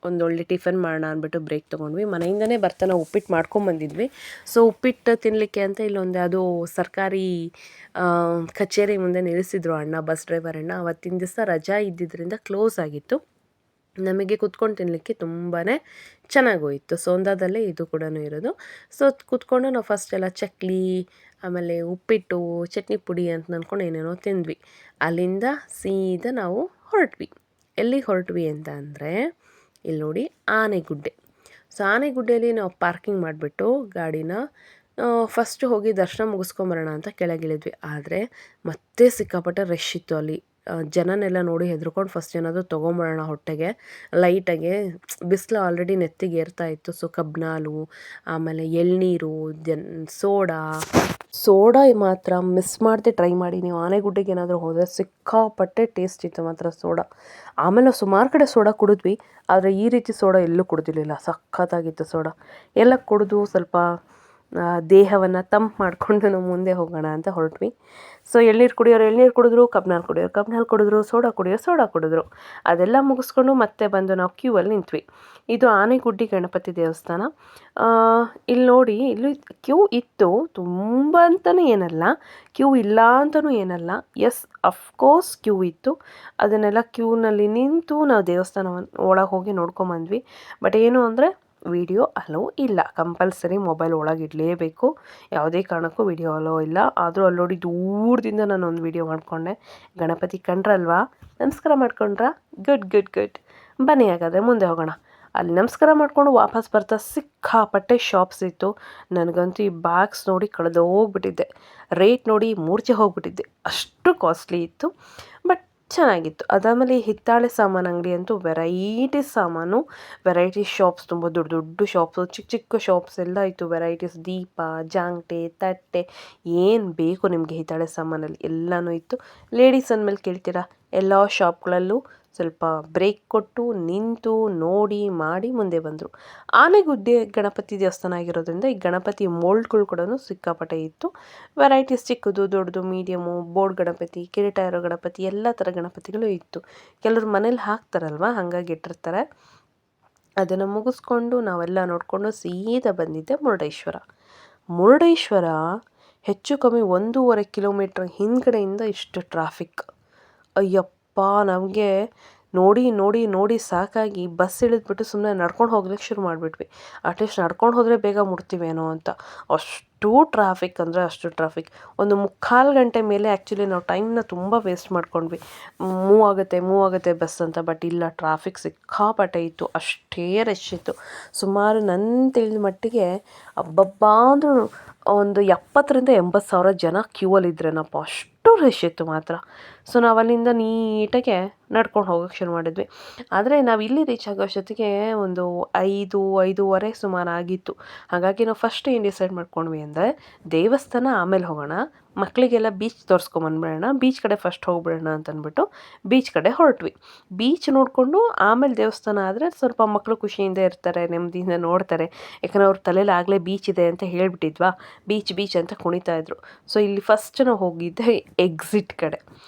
ಒಂದೊಳ್ಳೆ ಟಿಫನ್ ಮಾಡೋಣ ಅಂದ್ಬಿಟ್ಟು ಬ್ರೇಕ್ ತೊಗೊಂಡ್ವಿ. ಮನೆಯಿಂದನೇ ಬರ್ತಾ ನಾವು ಉಪ್ಪಿಟ್ಟು ಮಾಡ್ಕೊಂಬಂದಿದ್ವಿ. ಸೊ ಉಪ್ಪಿಟ್ಟು ತಿನ್ನಲಿಕ್ಕೆ ಅಂತ ಇಲ್ಲೊಂದು ಅದು ಸರ್ಕಾರಿ ಕಚೇರಿ ಮುಂದೆ ನಿಲ್ಲಿಸಿದ್ರು ಅಣ್ಣ, ಬಸ್ ಡ್ರೈವರ್ ಅಣ್ಣ. ಅವತ್ತಿನ ದಿವಸ ರಜಾ ಇದ್ದಿದ್ದರಿಂದ ಕ್ಲೋಸ್ ಆಗಿತ್ತು. ನಮಗೆ ಕುತ್ಕೊಂಡು ತಿನ್ನಲಿಕ್ಕೆ ತುಂಬಾ ಚೆನ್ನಾಗೋಯಿತು. ಸೋಂದಾದಲ್ಲೇ ಇದು ಕೂಡ ಇರೋದು. ಸೊ ಕುತ್ಕೊಂಡು ನಾವು ಫಸ್ಟ್ ಎಲ್ಲ ಚಕ್ಲಿ, ಆಮೇಲೆ ಉಪ್ಪಿಟ್ಟು, ಚಟ್ನಿ ಪುಡಿ ಅಂತ ಅಂದ್ಕೊಂಡು ಏನೇನೋ ತಿಂದ್ವಿ. ಅಲ್ಲಿಂದ ಸೀದಾ ನಾವು ಹೊರಟ್ವಿ. ಎಲ್ಲಿಗೆ ಹೊರಟ್ವಿ ಅಂತ ಅಂದರೆ, ಇಲ್ಲಿ ನೋಡಿ, ಆನೆಗುಡ್ಡೆ. ಸೊ ಆನೆಗುಡ್ಡೆಯಲ್ಲಿ ನಾವು ಪಾರ್ಕಿಂಗ್ ಮಾಡಿಬಿಟ್ಟು ಗಾಡಿನ ಫಸ್ಟ್ ಹೋಗಿ ದರ್ಶನ ಮುಗಿಸ್ಕೊಂಬರೋಣ ಅಂತ ಕೆಳಗಿಳಿದ್ವಿ. ಆದರೆ ಮತ್ತೆ ಸಿಕ್ಕಾಪಟ್ಟೆ ರಶ್ ಇತ್ತು ಅಲ್ಲಿ. ಜನನೆಲ್ಲ ನೋಡಿ ಹೆದ್ರ್ಕೊಂಡು ಫಸ್ಟ್ ಏನಾದರೂ ತೊಗೊಂಬರೋಣ ಹೊಟ್ಟೆಗೆ ಲೈಟಾಗೆ. ಬಿಸಿಲು ಆಲ್ರೆಡಿ ನೆತ್ತಿಗೆ ಏರ್ತಾ ಇತ್ತು. ಸೊ ಕಬ್ನಾಲು, ಆಮೇಲೆ ಎಳ್ನೀರು, ಸೋಡಾ ಮಾತ್ರ ಮಿಸ್ ಮಾಡದೆ ಟ್ರೈ ಮಾಡಿ ನೀವು. ಆನೆಗುಡ್ಡೆಗೆ ಏನಾದರೂ ಹೋದರೆ ಸಿಕ್ಕಾಪಟ್ಟೆ ಟೇಸ್ಟ್ ಇತ್ತು ಮಾತ್ರ ಸೋಡಾ. ಆಮೇಲೆ ಸುಮಾರು ಕಡೆ ಸೋಡಾ ಕುಡಿದ್ವಿ, ಆದರೆ ಈ ರೀತಿ ಸೋಡಾ ಎಲ್ಲೂ ಕುಡಿದಿರಲಿಲ್ಲ. ಸಖತ್ತಾಗಿತ್ತು ಸೋಡಾ. ಎಲ್ಲ ಕುಡಿದು ಸ್ವಲ್ಪ ದೇಹವನ್ನು ತಂಪು ಮಾಡಿಕೊಂಡು ನಾವು ಮುಂದೆ ಹೋಗೋಣ ಅಂತ ಹೊರಟ್ವಿ. ಸೊ ಎಳ್ನೀರು ಕುಡಿಯೋರು ಎಳ್ನೀರು ಕುಡಿದ್ರು, ಕಬ್ನಾಲ್ ಕುಡಿಯೋರು ಕಬ್ನಾಲ್ ಕುಡಿದ್ರು, ಸೋಡಾ ಕುಡಿದ್ರು. ಅದೆಲ್ಲ ಮುಗಿಸ್ಕೊಂಡು ಮತ್ತೆ ಬಂದು ನಾವು ಕ್ಯೂ ಅಲ್ಲಿ ನಿಂತ್ವಿ. ಇದು ಆನೆಗುಡ್ಡಿ ಗಣಪತಿ ದೇವಸ್ಥಾನ. ಇಲ್ಲಿ ನೋಡಿ, ಇಲ್ಲಿ ಕ್ಯೂ ಇತ್ತು ತುಂಬ ಅಂತಲೂ ಏನಲ್ಲ, ಕ್ಯೂ ಇಲ್ಲ ಅಂತಲೂ ಏನಲ್ಲ. ಎಸ್, ಅಫ್ಕೋರ್ಸ್ ಕ್ಯೂ ಇತ್ತು. ಅದನ್ನೆಲ್ಲ ಕ್ಯೂನಲ್ಲಿ ನಿಂತು ನಾವು ದೇವಸ್ಥಾನವನ್ನು ಒಳಗೆ ಹೋಗಿ ನೋಡ್ಕೊಂಬಂದ್ವಿ. ಬಟ್ ಏನು ಅಂದರೆ ವಿಡಿಯೋ ಅಲೋ ಇಲ್ಲ. ಕಂಪಲ್ಸರಿ ಮೊಬೈಲ್ ಒಳಗೆ ಇಡಲೇಬೇಕು. ಯಾವುದೇ ಕಾರಣಕ್ಕೂ ವಿಡಿಯೋ ಅಲೋ ಇಲ್ಲ. ಆದರೂ ಅಲ್ಲಿ ನೋಡಿ ದೂರದಿಂದ ನಾನೊಂದು ವಿಡಿಯೋ ಮಾಡಿಕೊಂಡೆ. ಗಣಪತಿ ಕಂಡ್ರಲ್ವಾ? ನಮಸ್ಕಾರ ಮಾಡ್ಕೊಂಡ್ರಾ? Good good good. ಬನ್ನಿ ಹಾಗಾದರೆ ಮುಂದೆ ಹೋಗೋಣ. ಅಲ್ಲಿ ನಮಸ್ಕಾರ ಮಾಡಿಕೊಂಡು ವಾಪಸ್ ಬರ್ತಾ ಸಿಕ್ಕಾಪಟ್ಟೆ ಶಾಪ್ಸ್ ಇತ್ತು. ನನಗಂತೂ ಈ ಬ್ಯಾಗ್ಸ್ ನೋಡಿ ಕಳೆದೋಗ್ಬಿಟ್ಟಿದ್ದೆ. ರೇಟ್ ನೋಡಿ ಮೂರ್ಛೆ ಹೋಗ್ಬಿಟ್ಟಿದ್ದೆ, ಅಷ್ಟು ಕಾಸ್ಟ್ಲಿ ಇತ್ತು. ಬಟ್ ಚೆನ್ನಾಗಿತ್ತು. ಅದಾದಮೇಲೆ ಈ ಹಿತ್ತಾಳೆ ಸಾಮಾನು ಅಂಗಡಿ ಅಂತೂ ವೆರೈಟೀಸ್ ಸಾಮಾನು, ವೆರೈಟೀಸ್ ಶಾಪ್ಸ್, ತುಂಬ ದೊಡ್ಡ ದೊಡ್ಡ ಶಾಪ್ಸು, ಚಿಕ್ಕ ಚಿಕ್ಕ ಶಾಪ್ಸ್ ಎಲ್ಲ ಇತ್ತು. ವೆರೈಟೀಸ್ ದೀಪ, ಜಾಂಗ್ಟೆ, ತಟ್ಟೆ, ಏನು ಬೇಕು ನಿಮಗೆ ಹಿತ್ತಾಳೆ ಸಾಮಾನಲ್ಲಿ ಎಲ್ಲನೂ ಇತ್ತು. ಲೇಡೀಸ್ ಅಂದಮೇಲೆ ಕೇಳ್ತೀರಾ, ಎಲ್ಲ ಶಾಪ್ಗಳಲ್ಲೂ ಸ್ವಲ್ಪ ಬ್ರೇಕ್ ಕೊಟ್ಟು ನಿಂತು ನೋಡಿ ಮಾಡಿ ಮುಂದೆ ಬಂದರು. ಆನೆಗುಡ್ಡೆ ಗಣಪತಿ ದೇವಸ್ಥಾನ ಆಗಿರೋದ್ರಿಂದ ಈ ಗಣಪತಿ ಮೋಲ್ಡ್ಗಳು ಕೂಡ ಸಿಕ್ಕಾಪಟ್ಟೆ ಇತ್ತು. ವೆರೈಟೀಸ್ ಚಿಕ್ಕದು ದೊಡ್ಡದು ಮೀಡಿಯಮು, ಬೋರ್ಡ್ ಗಣಪತಿ, ಕಿರೀಟ ಇರೋ ಗಣಪತಿ, ಎಲ್ಲ ಥರ ಗಣಪತಿಗಳು ಇತ್ತು. ಕೆಲವರು ಮನೇಲಿ ಹಾಕ್ತಾರಲ್ವ, ಹಾಗಾಗಿ ಇಟ್ಟಿರ್ತಾರೆ. ಅದನ್ನು ಮುಗಿಸ್ಕೊಂಡು ನಾವೆಲ್ಲ ನೋಡಿಕೊಂಡು ಸೀದಾ ಬಂದಿದ್ದೆ ಮುರುಡೇಶ್ವರ. ಮುರುಡೇಶ್ವರ ಹೆಚ್ಚು ಕಮ್ಮಿ 1.5 ಕಿಲೋಮೀಟ್ರ್ ಹಿಂದ್ಗಡೆಯಿಂದ ಇಷ್ಟು ಟ್ರಾಫಿಕ್. ಅಯ್ಯಪ್ಪ, ನಮಗೆ ನೋಡಿ ನೋಡಿ ನೋಡಿ ಸಾಕಾಗಿ ಬಸ್ ಇಳಿದ್ಬಿಟ್ಟು ಸುಮ್ಮನೆ ನಡ್ಕೊಂಡು ಹೋಗ್ಲಿಕ್ಕೆ ಶುರು ಮಾಡಿಬಿಟ್ವಿ. ಅಟ್ಲೀಸ್ಟ್ ನಡ್ಕೊಂಡು ಹೋದರೆ ಬೇಗ ಮುಟ್ತೀವೇನೋ ಅಂತ. ಅಷ್ಟು ಟ್ರಾಫಿಕ್ ಅಂದರೆ ಅಷ್ಟು ಟ್ರಾಫಿಕ್. ಒಂದು 3/4 ಗಂಟೆ ಮೇಲೆ ಆ್ಯಕ್ಚುಲಿ ನಾವು ಟೈಮ್ನ ತುಂಬ ವೇಸ್ಟ್ ಮಾಡ್ಕೊಂಡ್ವಿ. ಮೂವ್ ಆಗುತ್ತೆ ಬಸ್ ಅಂತ. ಬಟ್ ಇಲ್ಲ, ಟ್ರಾಫಿಕ್ ಸಿಕ್ಕಾಪಟ್ಟೆ ಇತ್ತು. ಅಷ್ಟೇ ರಶ್ ಇತ್ತು. ಸುಮಾರು ನನ್ನ ತಿಳಿದ ಮಟ್ಟಿಗೆ ಅಬ್ಬಬ್ಬಾ ಅಂದ್ರೂ ಒಂದು 70,000-80,000 ಜನ ಕ್ಯೂ ಅಲ್ಲಿದ್ರೇನಪ್ಪ, ಅಷ್ಟು ರಶ್ ಇತ್ತು ಮಾತ್ರ. ಸೊ ನಾವು ಅಲ್ಲಿಂದ ನೀಟಾಗೆ ನಡ್ಕೊಂಡು ಹೋಗೋಕ್ಕೆ ಶುರು ಮಾಡಿದ್ವಿ. ಆದರೆ ನಾವು ಇಲ್ಲಿ ರೀಚ್ ಆಗೋ ಅಷ್ಟೊತ್ತಿಗೆ ಒಂದು 5-5:30 ಸುಮಾರು ಆಗಿತ್ತು. ಹಾಗಾಗಿ ನಾವು ಫಸ್ಟ್ ಏನು ಡಿಸೈಡ್ ಮಾಡ್ಕೊಂಡ್ವಿ ಅಂದರೆ, ದೇವಸ್ಥಾನ ಆಮೇಲೆ ಹೋಗೋಣ, ಮಕ್ಕಳಿಗೆಲ್ಲ ಬೀಚ್ ತೋರಿಸ್ಕೊಂಬಂದ್ಬಿಡೋಣ, ಬೀಚ್ ಕಡೆ ಫಸ್ಟ್ ಹೋಗ್ಬಿಡೋಣ ಅಂತಂದ್ಬಿಟ್ಟು ಬೀಚ್ ಕಡೆ ಹೊರಟ್ವಿ. ಬೀಚ್ ನೋಡಿಕೊಂಡು ಆಮೇಲೆ ದೇವಸ್ಥಾನ ಆದರೆ ಸ್ವಲ್ಪ ಮಕ್ಕಳು ಖುಷಿಯಿಂದ ಇರ್ತಾರೆ, ನೆಮ್ಮದಿಯಿಂದ ನೋಡ್ತಾರೆ. ಯಾಕಂದರೆ ಅವ್ರ ತಲೆಯಲ್ಲಿ ಆಗಲೇ ಬೀಚ್ ಇದೆ ಅಂತ ಹೇಳಿಬಿಟ್ಟಿದ್ವಾ, ಬೀಚ್ ಬೀಚ್ ಅಂತ ಕುಣಿತಾ ಇದ್ರು. ಸೊ ಇಲ್ಲಿ ಫಸ್ಟ್ ನಾವು ಹೋಗಿದ್ದೆ ಎಕ್ಸಿಟ್ ಕಡೆ,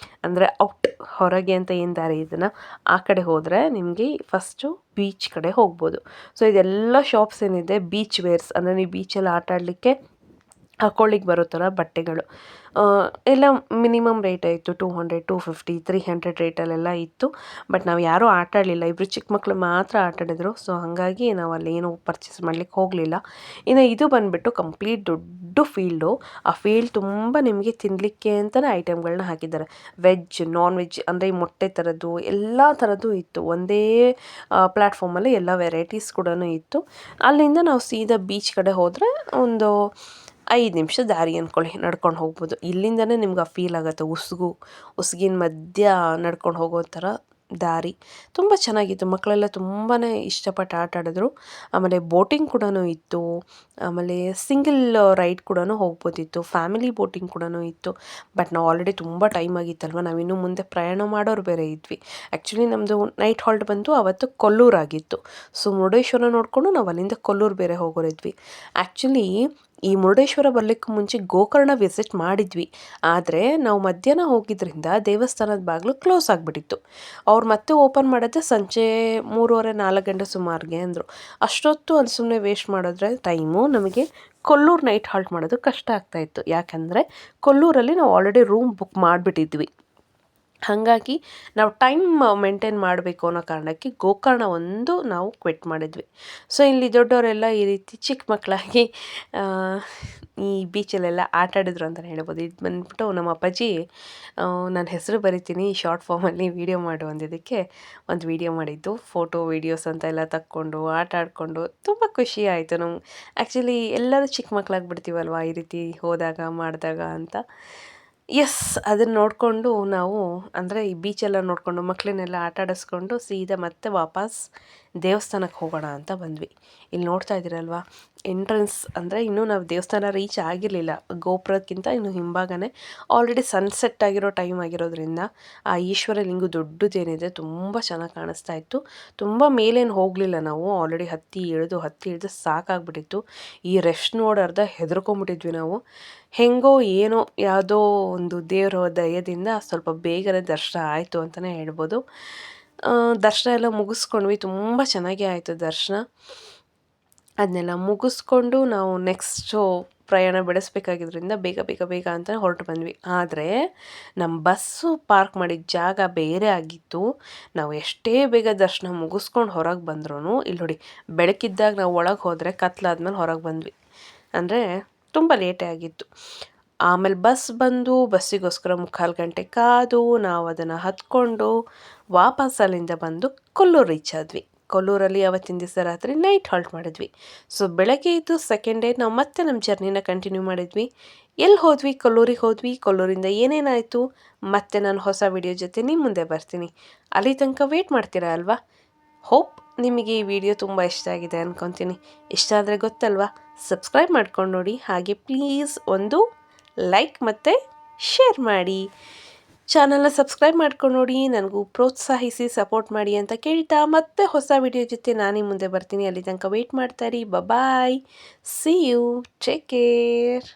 ಅಂದರೆ ಔಟ್, ಹೊರಗೆ ಅಂತ ಏನು ದಾರಿ ಇದನ್ನು ಆ ಕಡೆ ಹೋದರೆ ನಿಮಗೆ ಫಸ್ಟು ಬೀಚ್ ಕಡೆ ಹೋಗ್ಬೋದು. ಸೊ ಇದೆಲ್ಲ ಶಾಪ್ಸ್ ಏನಿದೆ ಬೀಚ್ ವೇರ್ಸ್, ಅಂದರೆ ನೀವು ಬೀಚಲ್ಲಿ ಆಟ ಆಡಲಿಕ್ಕೆ ಹಾಕ್ಕೊಳ್ಳಿಕ್ಕೆ ಬರೋ ಥರ ಬಟ್ಟೆಗಳು ಎಲ್ಲ ಮಿನಿಮಮ್ ರೇಟ್ ಇತ್ತು. 200, 250, 300 ರೇಟಲ್ಲೆಲ್ಲ ಇತ್ತು. ಬಟ್ ನಾವು ಯಾರೂ ಆಟ ಆಡಲಿಲ್ಲ, ಇಬ್ಬರು ಚಿಕ್ಕ ಮಕ್ಕಳು ಮಾತ್ರ ಆಟ ಆಡಿದ್ರು. ಸೊ ಹಾಗಾಗಿ ನಾವು ಅಲ್ಲೇನು ಪರ್ಚೇಸ್ ಮಾಡ್ಲಿಕ್ಕೆ ಹೋಗಲಿಲ್ಲ. ಇನ್ನು ಇದು ಬಂದುಬಿಟ್ಟು ಕಂಪ್ಲೀಟ್ ದೊಡ್ಡ ಫೀಲ್ಡು. ಆ ಫೀಲ್ಡ್ ತುಂಬ ನಿಮಗೆ ತಿನ್ನಲಿಕ್ಕೆ ಅಂತಲೇ ಐಟಮ್ಗಳನ್ನ ಹಾಕಿದ್ದಾರೆ. ವೆಜ್, ನಾನ್ ವೆಜ್, ಅಂದರೆ ಈ ಮೊಟ್ಟೆ ಥರದ್ದು ಎಲ್ಲ ಥರದ್ದು ಇತ್ತು. ಒಂದೇ ಪ್ಲ್ಯಾಟ್ಫಾರ್ಮಲ್ಲಿ ಎಲ್ಲ ವೆರೈಟೀಸ್ ಕೂಡ ಇತ್ತು. ಅಲ್ಲಿಂದ ನಾವು ಸೀದಾ ಬೀಚ್ ಕಡೆ ಹೋದರೆ ಒಂದು 5 ನಿಮಿಷ ದಾರಿ ಅಂದ್ಕೊಳ್ಳಿ, ನಡ್ಕೊಂಡು ಹೋಗ್ಬೋದು. ಇಲ್ಲಿಂದನೇ ನಿಮ್ಗೆ ಆ ಫೀಲ್ ಆಗುತ್ತೆ, ಉಸುಗಿನ ಮಧ್ಯ ನಡ್ಕೊಂಡು ಹೋಗೋ ಥರ ದಾರಿ. ತುಂಬ ಚೆನ್ನಾಗಿತ್ತು. ಮಕ್ಕಳೆಲ್ಲ ತುಂಬಾ ಇಷ್ಟಪಟ್ಟು ಆಟ ಆಡಿದ್ರು. ಆಮೇಲೆ ಬೋಟಿಂಗ್ ಕೂಡ ಇತ್ತು. ಆಮೇಲೆ ಸಿಂಗಲ್ ರೈಡ್ ಕೂಡ ಹೋಗ್ಬೋದಿತ್ತು. ಫ್ಯಾಮಿಲಿ ಬೋಟಿಂಗ್ ಕೂಡ ಇತ್ತು. ಬಟ್ ನಾವು ಆಲ್ರೆಡಿ ತುಂಬ ಟೈಮ್ ಆಗಿತ್ತಲ್ವ, ನಾವಿನ್ನೂ ಮುಂದೆ ಪ್ರಯಾಣ ಮಾಡೋರು ಬೇರೆ ಇದ್ವಿ. ಆ್ಯಕ್ಚುಲಿ ನಮ್ಮದು ನೈಟ್ ಹಾಲ್ಟ್ ಬಂತು ಅವತ್ತು ಕೊಲ್ಲೂರಾಗಿತ್ತು. ಸೊ ಮುರುಡೇಶ್ವರ ನೋಡಿಕೊಂಡು ನಾವು ಅಲ್ಲಿಂದ ಕೊಲ್ಲೂರು ಬೇರೆ ಹೋಗೋರಿದ್ವಿ. ಆ್ಯಕ್ಚುಲಿ ಈ ಮುರುಡೇಶ್ವರ ಬರಲಿಕ್ಕೆ ಮುಂಚೆ ಗೋಕರ್ಣ ವಿಸಿಟ್ ಮಾಡಿದ್ವಿ. ಆದರೆ ನಾವು ಮಧ್ಯಾಹ್ನ ಹೋಗಿದ್ದರಿಂದ ದೇವಸ್ಥಾನದ ಬಾಗಿಲು ಕ್ಲೋಸ್ ಆಗಿಬಿಟ್ಟಿತ್ತು. ಅವ್ರು ಮತ್ತೆ ಓಪನ್ ಮಾಡೋದೇ ಸಂಜೆ 3:30-4 ಗಂಟೆ ಸುಮಾರಿಗೆ ಅಂದರು. ಅಷ್ಟೊತ್ತು ಅಲ್ಲಿ ಸುಮ್ಮನೆ ವೇಸ್ಟ್ ಮಾಡಿದ್ರೆ ಟೈಮು ನಮಗೆ ಕೊಲ್ಲೂರು ನೈಟ್ ಹಾಲ್ಟ್ ಮಾಡೋದು ಕಷ್ಟ ಆಗ್ತಾಯಿತ್ತು. ಯಾಕಂದರೆ ಕೊಲ್ಲೂರಲ್ಲಿ ನಾವು ಆಲ್ರೆಡಿ ರೂಮ್ ಬುಕ್ ಮಾಡಿಬಿಟ್ಟಿದ್ವಿ. ಹಾಗಾಗಿ ನಾವು ಟೈಮ್ ಮೇಂಟೈನ್ ಮಾಡಬೇಕು ಅನ್ನೋ ಕಾರಣಕ್ಕೆ ಗೋಕರ್ಣ ಒಂದು ನಾವು ಕ್ವಿಟ್ ಮಾಡಿದ್ವಿ. ಸೊ ಇಲ್ಲಿ ದೊಡ್ಡವರೆಲ್ಲ ಈ ರೀತಿ ಚಿಕ್ಕ ಮಕ್ಕಳಾಗಿ ಈ ಬೀಚಲ್ಲೆಲ್ಲ ಆಟ ಆಡಿದ್ರು ಅಂತಲೇ ಹೇಳ್ಬೋದು. ಇದು ಬಂದ್ಬಿಟ್ಟು ನಮ್ಮ ಅಪ್ಪಾಜಿ ನನ್ನ ಹೆಸರು ಬರಿತೀನಿ ಶಾರ್ಟ್ ಫಾರ್ಮಲ್ಲಿ ವೀಡಿಯೋ ಮಾಡು ಅಂದಿದ್ದಕ್ಕೆ ಒಂದು ವೀಡಿಯೋ ಮಾಡಿದ್ದು. ಫೋಟೋ ವೀಡಿಯೋಸ್ ಅಂತ ಎಲ್ಲ ತಕ್ಕೊಂಡು ಆಟ ಆಡಿಕೊಂಡು ತುಂಬ ಖುಷಿ ಆಯಿತು ನಮ್ಗೆ. ಆ್ಯಕ್ಚುಲಿ ಎಲ್ಲರೂ ಚಿಕ್ಕ ಮಕ್ಕಳಾಗ್ಬಿಡ್ತೀವಲ್ವ ಈ ರೀತಿ ಹೋದಾಗ ಮಾಡಿದಾಗ ಅಂತ. ಎಸ್, ಅದನ್ನು ನೋಡಿಕೊಂಡು ನಾವು, ಅಂದರೆ ಈ ಬೀಚೆಲ್ಲ ನೋಡಿಕೊಂಡು ಮಕ್ಕಳನ್ನೆಲ್ಲ ಆಟ ಆಡಿಸ್ಕೊಂಡು ಸೀದಾ ಮತ್ತೆ ವಾಪಸ್ ದೇವಸ್ಥಾನಕ್ಕೆ ಹೋಗೋಣ ಅಂತ ಬಂದ್ವಿ. ಇಲ್ಲಿ ನೋಡ್ತಾ ಇದ್ದೀರಲ್ವ ಎಂಟ್ರೆನ್ಸ್, ಅಂದರೆ ಇನ್ನೂ ನಾವು ದೇವಸ್ಥಾನ ರೀಚ್ ಆಗಿರಲಿಲ್ಲ. ಗೋಪುರಕ್ಕಿಂತ ಇನ್ನು ಹಿಂಭಾಗನೇ ಆಲ್ರೆಡಿ ಸನ್ಸೆಟ್ ಆಗಿರೋ ಟೈಮ್ ಆಗಿರೋದ್ರಿಂದ ಆ ಈಶ್ವರ ಲಿಂಗು ದೊಡ್ಡದೇನಿದೆ ತುಂಬ ಚೆನ್ನಾಗಿ ಕಾಣಿಸ್ತಾ ಇತ್ತು. ತುಂಬ ಮೇಲೇನು ಹೋಗಲಿಲ್ಲ ನಾವು, ಆಲ್ರೆಡಿ ಹತ್ತಿ ಇಳಿದು ಸಾಕಾಗ್ಬಿಟ್ಟಿತ್ತು. ಈ ರಶ್ ನೋಡಿ ಅರ್ಧ ಹೆದರ್ಕೊಂಬಿಟ್ಟಿದ್ವಿ ನಾವು. ಹೆಂಗೋ ಏನೋ ಯಾವುದೋ ಒಂದು ದೇವರ ದಯದಿಂದ ಸ್ವಲ್ಪ ಬೇಗನೆ ದರ್ಶನ ಆಯಿತು ಅಂತಲೇ ಹೇಳ್ಬೋದು. ದರ್ಶನ ಎಲ್ಲ ಮುಗಿಸ್ಕೊಂಡ್ವಿ. ತುಂಬ ಚೆನ್ನಾಗೇ ಆಯಿತು ದರ್ಶನ. ಅದನ್ನೆಲ್ಲ ಮುಗಿಸ್ಕೊಂಡು ನಾವು ನೆಕ್ಸ್ಟು ಪ್ರಯಾಣ ಬೆಳೆಸಬೇಕಾಗಿದ್ರಿಂದ ಬೇಗ ಬೇಗ ಬೇಗ ಅಂತ ಹೊರಟು ಬಂದ್ವಿ. ಆದರೆ ನಮ್ಮ ಬಸ್ಸು ಪಾರ್ಕ್ ಮಾಡಿದ ಜಾಗ ಬೇರೆ ಆಗಿತ್ತು. ನಾವು ಎಷ್ಟೇ ಬೇಗ ದರ್ಶನ ಮುಗಿಸ್ಕೊಂಡು ಹೊರಗೆ ಬಂದ್ರೂ ಇಲ್ಲಿ ನೋಡಿ, ಬೆಳಕಿದ್ದಾಗ ನಾವು ಒಳಗೆ ಹೋದರೆ ಕತ್ಲಾದ್ಮೇಲೆ ಹೊರಗೆ ಬಂದ್ವಿ. ಅಂದರೆ ತುಂಬ ಲೇಟೇ ಆಗಿತ್ತು. ಆಮೇಲೆ ಬಸ್ ಬಂದು ಬಸ್ಸಿಗೋಸ್ಕರ 3/4 ಗಂಟೆ ಕಾದು ನಾವು ಅದನ್ನು ಹತ್ಕೊಂಡು ವಾಪಸ್ ಅಲ್ಲಿಂದ ಬಂದು ಕೊಲ್ಲೂರು ರೀಚ್ ಆದ್ವಿ. ಕೊಲ್ಲೂರಲ್ಲಿ ಅವತ್ತಿನ ದಿವಸ ರಾತ್ರಿ ನೈಟ್ ಹಾಲ್ಟ್ ಮಾಡಿದ್ವಿ. ಸೊ ಬೆಳಗ್ಗೆ ಇದ್ದು ಸೆಕೆಂಡ್ ಡೇ ನಾವು ಮತ್ತೆ ನಮ್ಮ ಜರ್ನಿನ ಕಂಟಿನ್ಯೂ ಮಾಡಿದ್ವಿ. ಎಲ್ಲಿ ಹೋದ್ವಿ? ಕೊಲ್ಲೂರಿಗೆ ಹೋದ್ವಿ. ಕೊಲ್ಲೂರಿಂದ ಏನೇನಾಯಿತು ಮತ್ತೆ ನಾನು ಹೊಸ ವಿಡಿಯೋ ಜೊತೆ ನಿಮ್ಮ ಮುಂದೆ ಬರ್ತೀನಿ. ಅಲ್ಲಿ ತನಕ ವೇಟ್ ಮಾಡ್ತೀರಾ ಅಲ್ವಾ? ಹೋಪ್ ನಿಮಗೆ ಈ ವಿಡಿಯೋ ತುಂಬ ಇಷ್ಟ ಆಗಿದೆ ಅಂದ್ಕೊತೀನಿ. ಇಷ್ಟ ಆದರೆ ಗೊತ್ತಲ್ವಾ, ಸಬ್ಸ್ಕ್ರೈಬ್ ಮಾಡ್ಕೊಂಡು ನೋಡಿ. ಹಾಗೆ ಪ್ಲೀಸ್ ಒಂದು ಲೈಕ್ ಮತ್ತು ಶೇರ್ ಮಾಡಿ. ಚಾನಲ್ನ ಸಬ್ಸ್ಕ್ರೈಬ್ ಮಾಡ್ಕೊಂಡು ನೋಡಿ, ನನಗೂ ಪ್ರೋತ್ಸಾಹಿಸಿ ಸಪೋರ್ಟ್ ಮಾಡಿ ಅಂತ ಕೇಳ್ತಾ ಮತ್ತೆ ಹೊಸ ವಿಡಿಯೋ ಜೊತೆ ನಾನೇ ಮುಂದೆ ಬರ್ತೀನಿ. ಅಲ್ಲಿ ತನಕ ವೇಟ್ ಮಾಡ್ತಾ ಇರಿ. ಬಾಯ್, ಸಿ ಯು, ಟೇಕ್ ಕೇರ್.